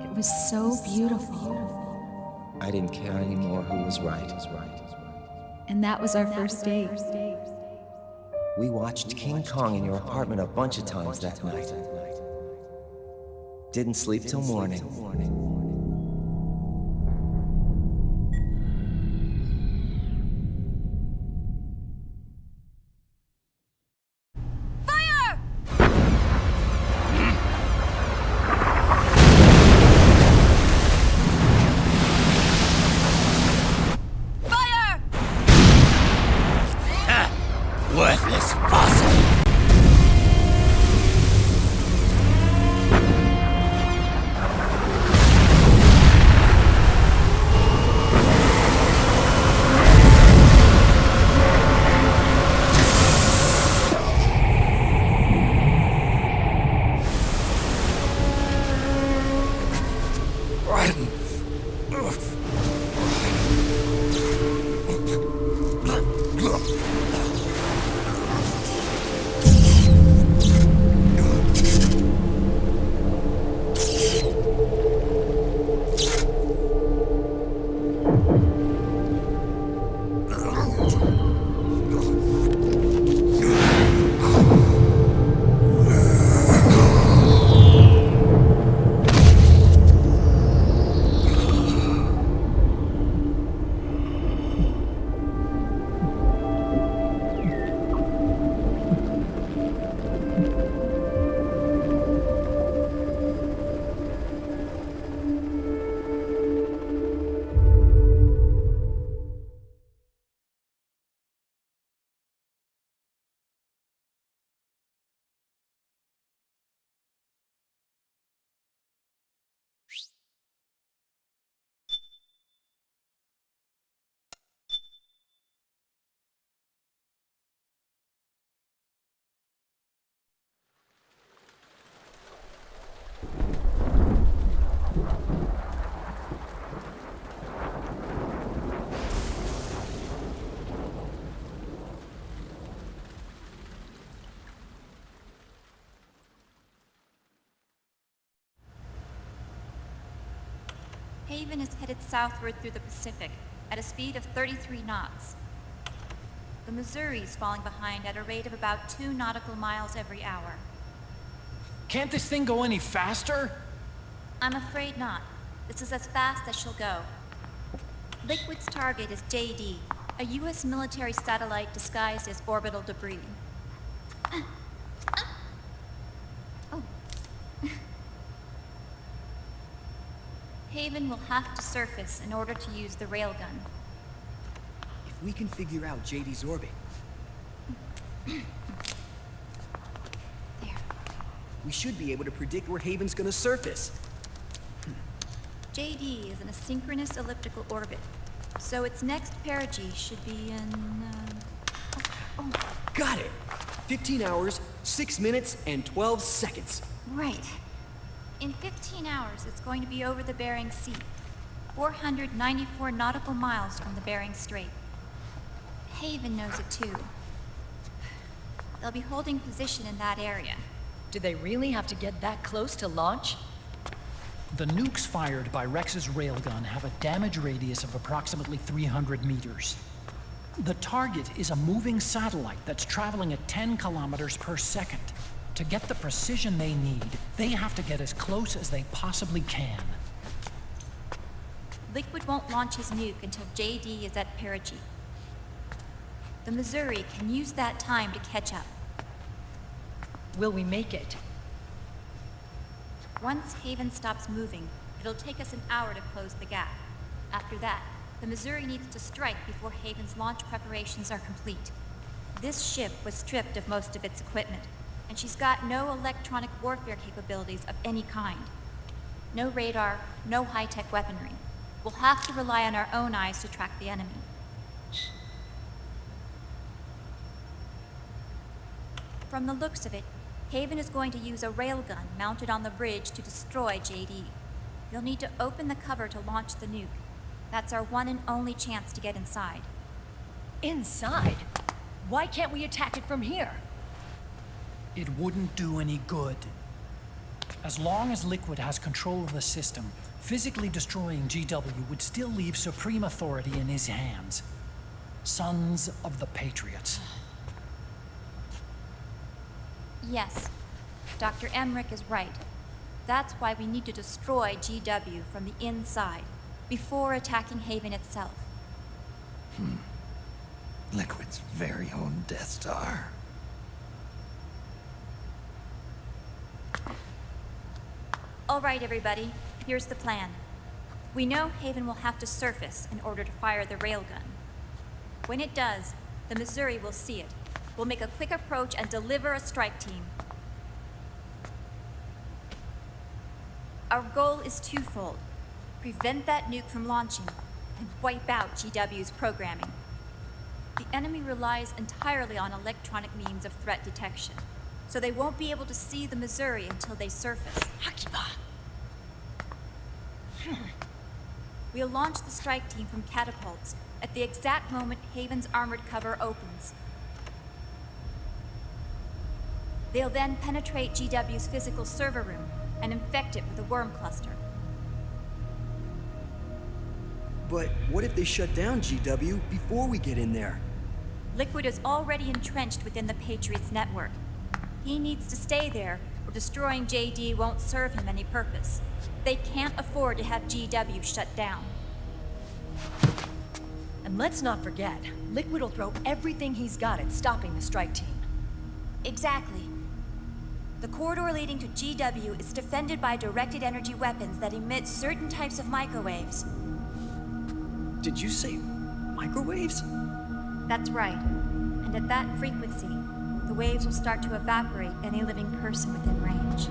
It was so beautiful. I didn't care anymore who was right. And that was our first date. We watched King Kong in your apartment a bunch of times that night. Didn't sleep till morning. Haven is headed southward through the Pacific at a speed of 33 knots. The Missouri is falling behind at a rate of about 2 nautical miles every hour. Can't this thing go any faster? I'm afraid not. This is as fast as she'll go. Liquid's target is JD, a U.S. military satellite disguised as orbital debris. Oh. Haven will have to surface in order to use the railgun. If we can figure out JD's orbit... There. We should be able to predict where Haven's gonna surface. JD is in a synchronous elliptical orbit, so its next perigee should be in, Got it! 15 hours, 6 minutes, and 12 seconds. Right. In 15 hours, it's going to be over the Bering Sea, 494 nautical miles from the Bering Strait. Haven knows it too. They'll be holding position in that area. Do they really have to get that close to launch? The nukes fired by Rex's railgun have a damage radius of approximately 300 meters. The target is a moving satellite that's traveling at 10 kilometers per second. To get the precision they need, they have to get as close as they possibly can. Liquid won't launch his nuke until JD is at perigee. The Missouri can use that time to catch up. Will we make it? Once Haven stops moving, it'll take us an hour to close the gap. After that, the Missouri needs to strike before Haven's launch preparations are complete. This ship was stripped of most of its equipment, and she's got no electronic warfare capabilities of any kind. No radar, no high-tech weaponry. We'll have to rely on our own eyes to track the enemy. From the looks of it, Haven is going to use a railgun mounted on the bridge to destroy JD. You'll need to open the cover to launch the nuke. That's our one and only chance to get inside. Inside? Why can't we attack it from here? It wouldn't do any good. As long as Liquid has control of the system, physically destroying GW would still leave supreme authority in his hands. Sons of the Patriots. Yes, Dr. Marhq is right. That's why we need to destroy GW from the inside, before attacking Haven itself. Liquid's very own Death Star. All right, everybody, here's the plan. We know Haven will have to surface in order to fire the railgun. When it does, the Missouri will see it. We'll make a quick approach and deliver a strike team. Our goal is twofold. Prevent that nuke from launching, and wipe out GW's programming. The enemy relies entirely on electronic means of threat detection, so they won't be able to see the Missouri until they surface. We'll launch the strike team from catapults at the exact moment Haven's armored cover opens. They'll then penetrate GW's physical server room and infect it with a worm cluster. But what if they shut down GW before we get in there? Liquid is already entrenched within the Patriots network. He needs to stay there, or destroying JD won't serve him any purpose. They can't afford to have GW shut down. And let's not forget, Liquid will throw everything he's got at stopping the strike team. Exactly. The corridor leading to GW is defended by directed energy weapons that emit certain types of microwaves. Did you say microwaves? That's right. And at that frequency, the waves will start to evaporate any living person within range.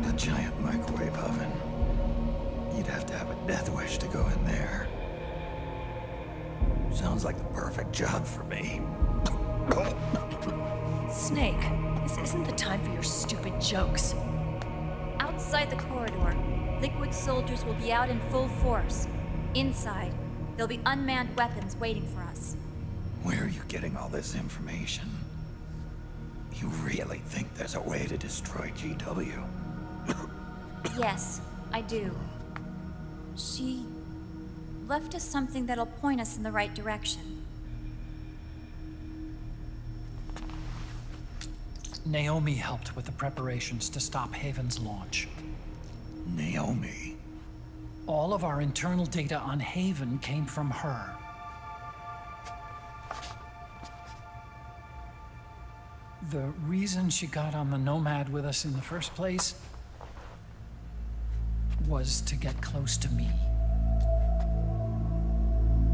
A giant microwave oven. You'd have to have a death wish to go in there. Sounds like the perfect job for me. Snake, this isn't the time for your stupid jokes. Outside the corridor, Liquid soldiers will be out in full force. Inside, there'll be unmanned weapons waiting for us. Where are you getting all this information? You really think there's a way to destroy GW? Yes, I do. She left us something that'll point us in the right direction. Naomi helped with the preparations to stop Haven's launch. Naomi? All of our internal data on Haven came from her. The reason she got on the Nomad with us in the first place was to get close to me.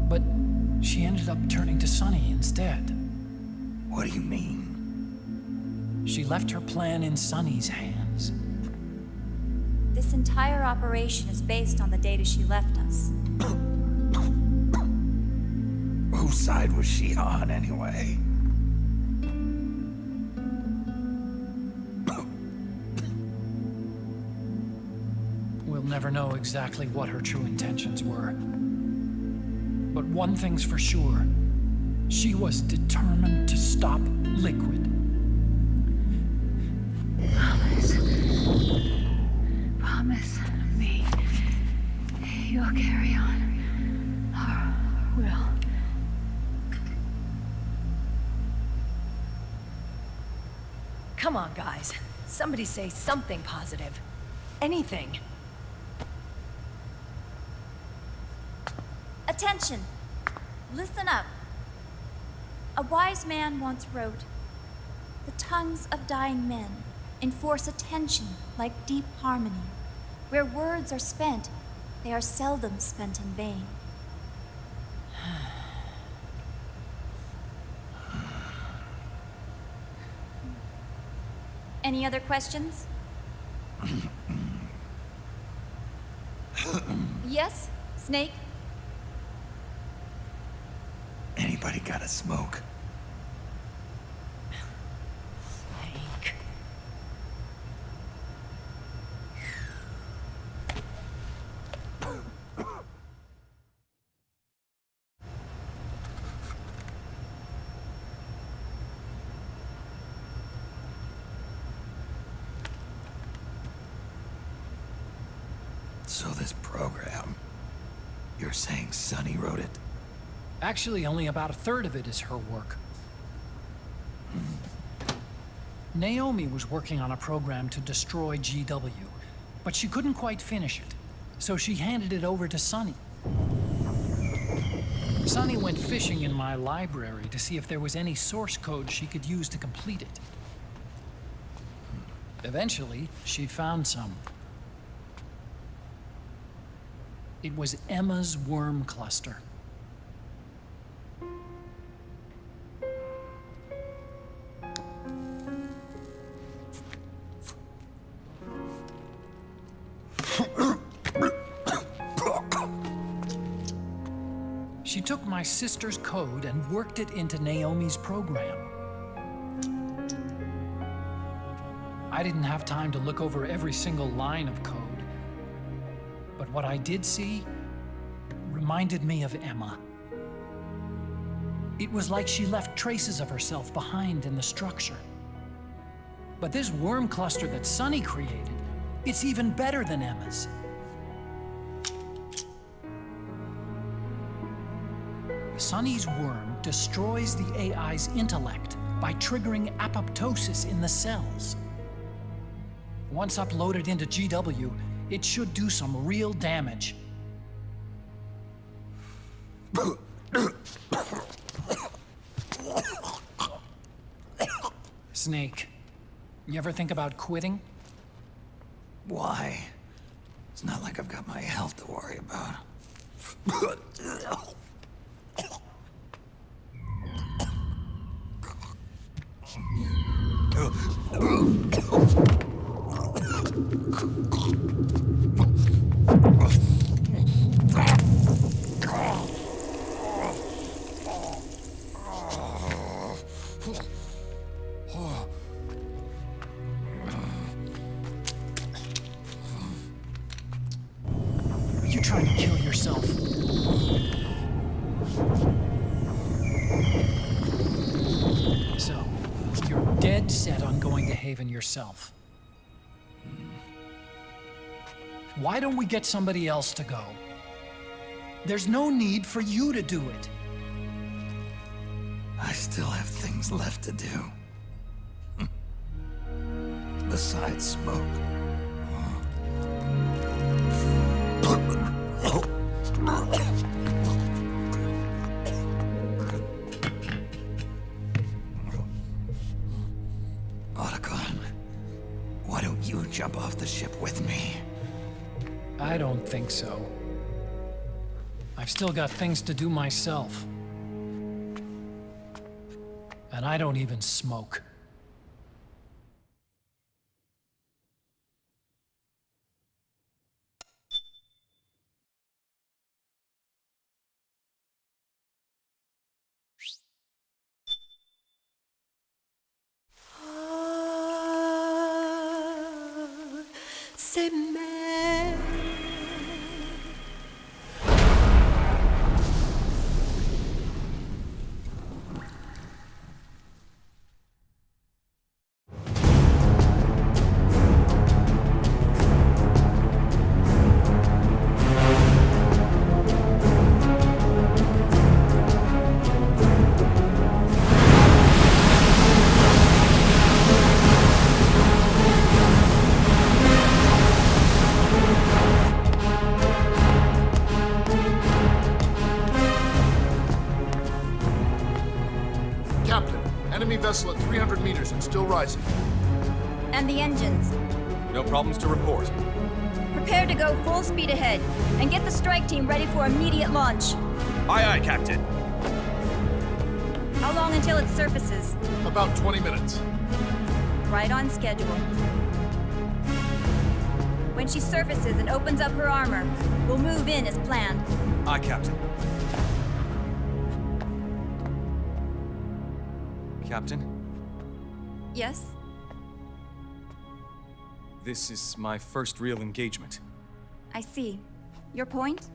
But she ended up turning to Sonny instead. What do you mean? She left her plan in Sonny's hands. This entire operation is based on the data she left us. Whose side was she on, anyway? We'll never know exactly what her true intentions were. But one thing's for sure. She was determined to stop Liquid. Promise me you'll carry on. Or will. Come on, guys. Somebody say something positive. Anything. Attention! Listen up. A wise man once wrote, "The tongues of dying men enforce attention like deep harmony. Where words are spent, they are seldom spent in vain." Any other questions? Yes, Snake? Anybody got a smoke? Snake. So this program, you're saying Sonny wrote it? Actually, only about a third of it is her work. Naomi was working on a program to destroy GW, but she couldn't quite finish it, so she handed it over to Sonny. Sonny went fishing in my library to see if there was any source code she could use to complete it. Eventually, she found some. It was Emma's worm cluster. She took my sister's code and worked it into Naomi's program. I didn't have time to look over every single line of code, but what I did see reminded me of Emma. It was like she left traces of herself behind in the structure. But this worm cluster that Sonny created, it's even better than Emma's. Sonny's worm destroys the AI's intellect by triggering apoptosis in the cells. Once uploaded into GW, it should do some real damage. Snake, you ever think about quitting? Why? It's not like I've got my health to worry about. Are you trying to kill yourself? So, you're dead set on going to Haven yourself. Why don't we get somebody else to go? There's no need for you to do it. I still have things left to do. Besides smoke. Otacon, why don't you jump off the ship with me? I don't think so. I've still got things to do myself. And I don't even smoke. C'est même. Enemy vessel at 300 meters and still rising. And the engines. No problems to report. Prepare to go full speed ahead, and get the strike team ready for immediate launch. Aye, aye, Captain. How long until it surfaces? About 20 minutes. Right on schedule. When she surfaces and opens up her armor, we'll move in as planned. Aye, Captain. Captain? Yes? This is my first real engagement. I see. Your point?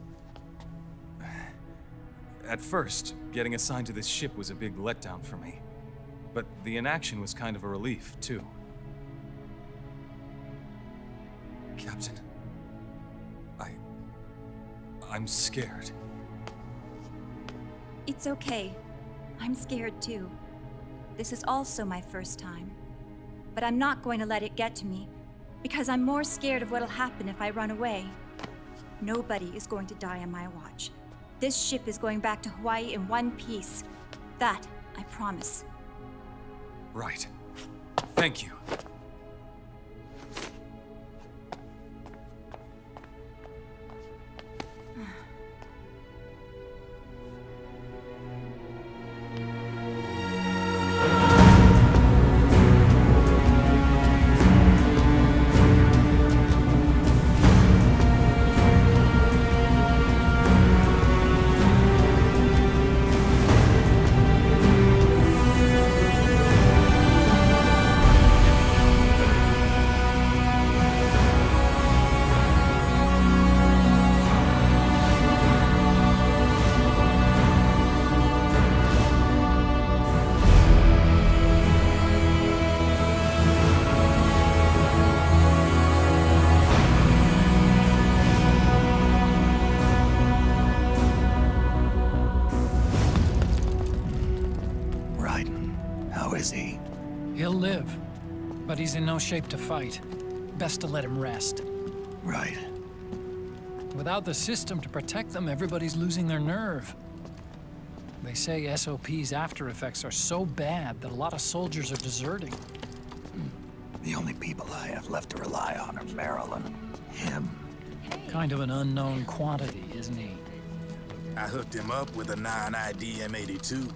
At first, getting assigned to this ship was a big letdown for me. But the inaction was kind of a relief, too. Captain, I'm scared. It's okay. I'm scared too. This is also my first time. But I'm not going to let it get to me, because I'm more scared of what'll happen if I run away. Nobody is going to die on my watch. This ship is going back to Hawaii in one piece. That, I promise. Right. Thank you. He'll live, but he's in no shape to fight. Best to let him rest. Right. Without the system to protect them, everybody's losing their nerve. They say SOP's after effects are so bad that a lot of soldiers are deserting. The only people I have left to rely on are Marilyn, him. Kind of an unknown quantity, isn't he? I hooked him up with a non-ID M82.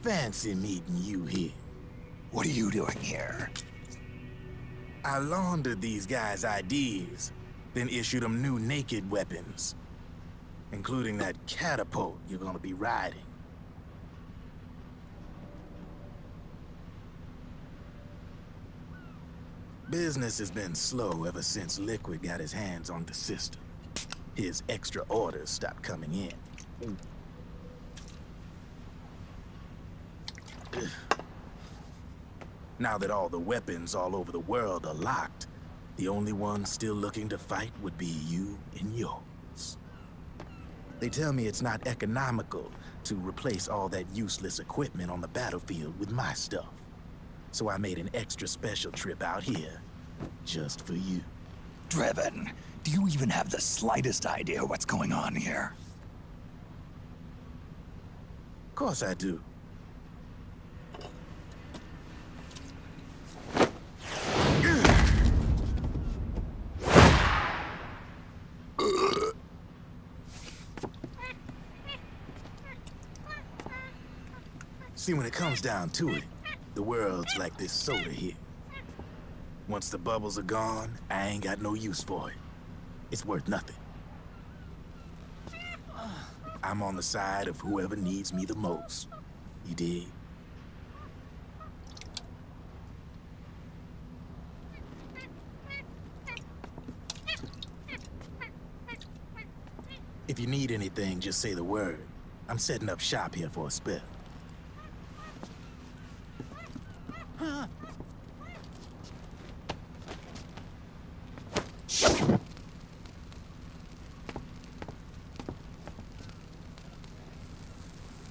Fancy meeting you here. What are you doing here? I laundered these guys' IDs, then issued them new naked weapons, including that catapult you're gonna be riding. Business has been slow ever since Liquid got his hands on the system. His extra orders stopped coming in. Now that all the weapons all over the world are locked, The only one still looking to fight would be you and yours. They tell me it's not economical to replace all that useless equipment on the battlefield with my stuff. So I made an extra special trip out here, just for you. Driven, do you even have the slightest idea what's going on here? Of course I do. See, when it comes down to it, the world's like this soda here. Once the bubbles are gone, I ain't got no use for it. It's worth nothing. I'm on the side of whoever needs me the most. You dig? If you need anything, just say the word. I'm setting up shop here for a spell.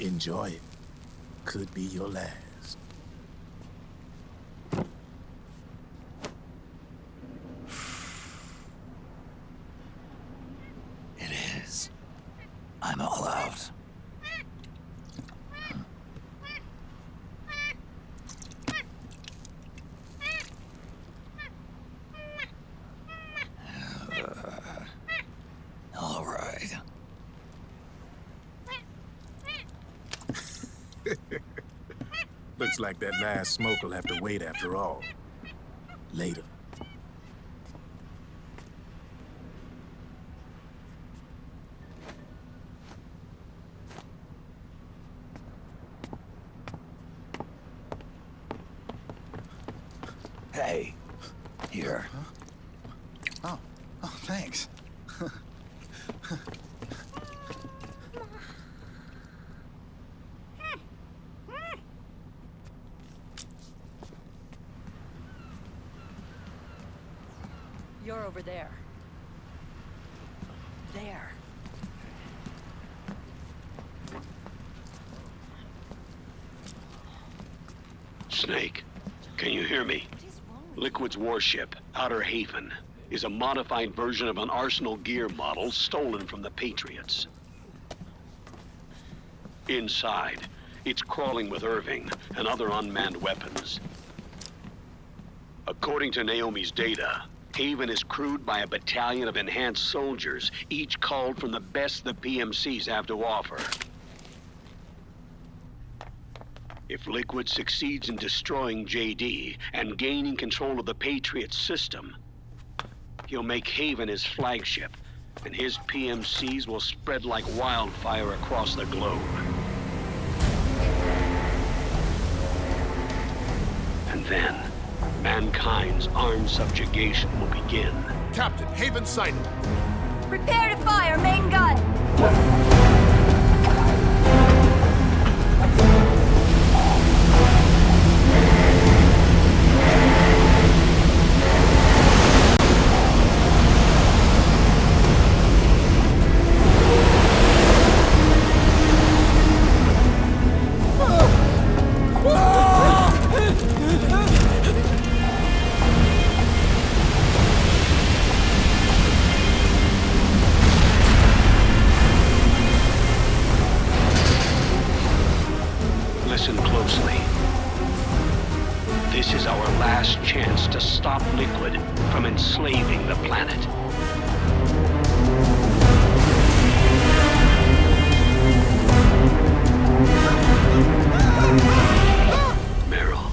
Enjoy it. Could be your last. It is. I'm all out. All right. Looks like that last smoke will have to wait after all. Later. Hey, here. Oh, thanks. You're over there. There. Snake, can you hear me? Liquid's warship, Outer Haven, is a modified version of an Arsenal gear model stolen from the Patriots. Inside, it's crawling with Irving and other unmanned weapons. According to Naomi's data, Haven is crewed by a battalion of enhanced soldiers, each called from the best the PMCs have to offer. If Liquid succeeds in destroying JD and gaining control of the Patriots system, he'll make Haven his flagship, and his PMCs will spread like wildfire across the globe. And then, mankind's armed subjugation will begin. Captain, Haven sighted. Prepare to fire, main gun! Listen closely. This is our last chance to stop Liquid from enslaving the planet. Meryl,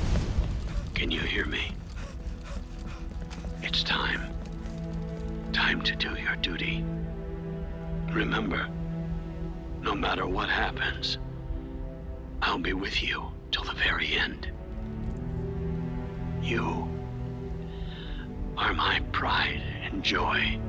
can you hear me? It's time. Time to do your duty. Remember, no matter what happens, I'll be with you till the very end. You are my pride and joy.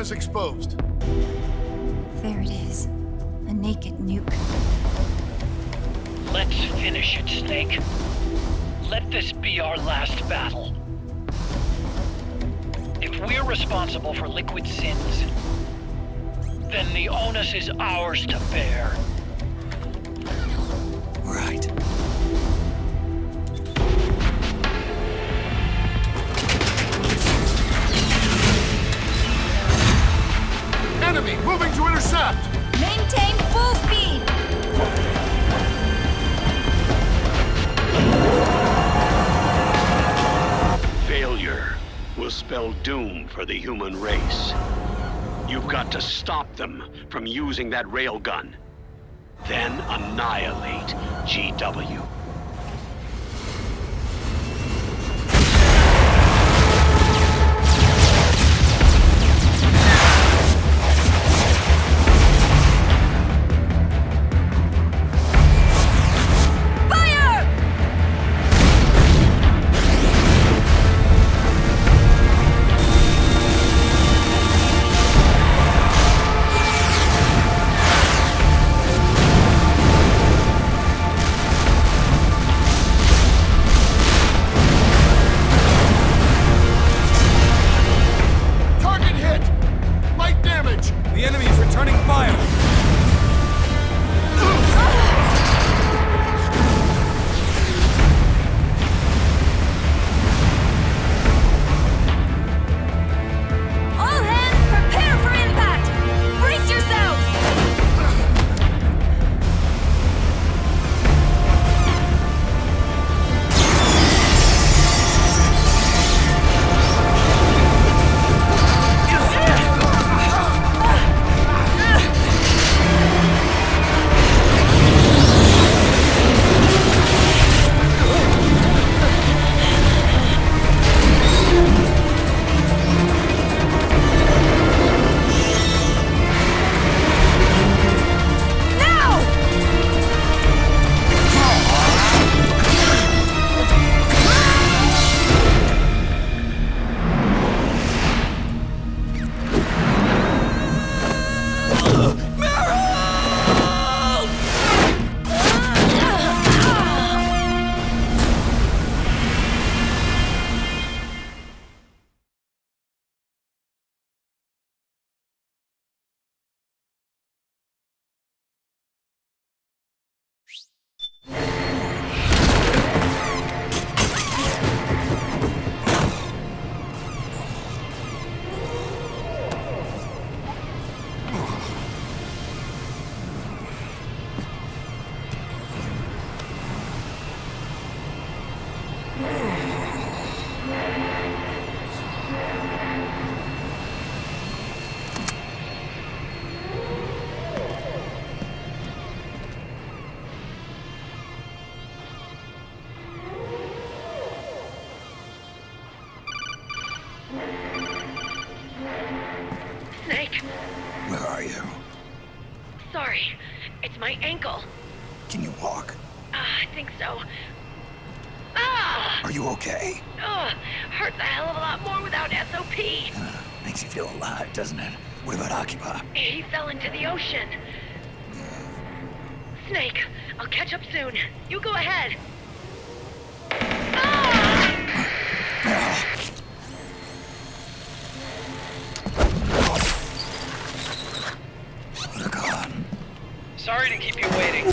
is exposed. There it is. A naked nuke. Let's finish it, Snake. Let this be our last battle. If we're responsible for Liquid's sins, then the onus is ours to bear. Right. Enemy moving to intercept! Maintain full speed! Failure will spell doom for the human race. You've got to stop them from using that railgun. Then annihilate GW. The enemy is returning fire! All hands, prepare for impact! Brace yourselves! Snake, Where are you? sorry. It's my ankle. Can you walk? I think so. Ah! Are you okay? Ugh, hurts a hell of a lot more without SOP. Makes you feel alive, doesn't it? What about Occupy? He fell into the ocean. Snake, I'll catch up soon. You go ahead. Sorry to keep you waiting.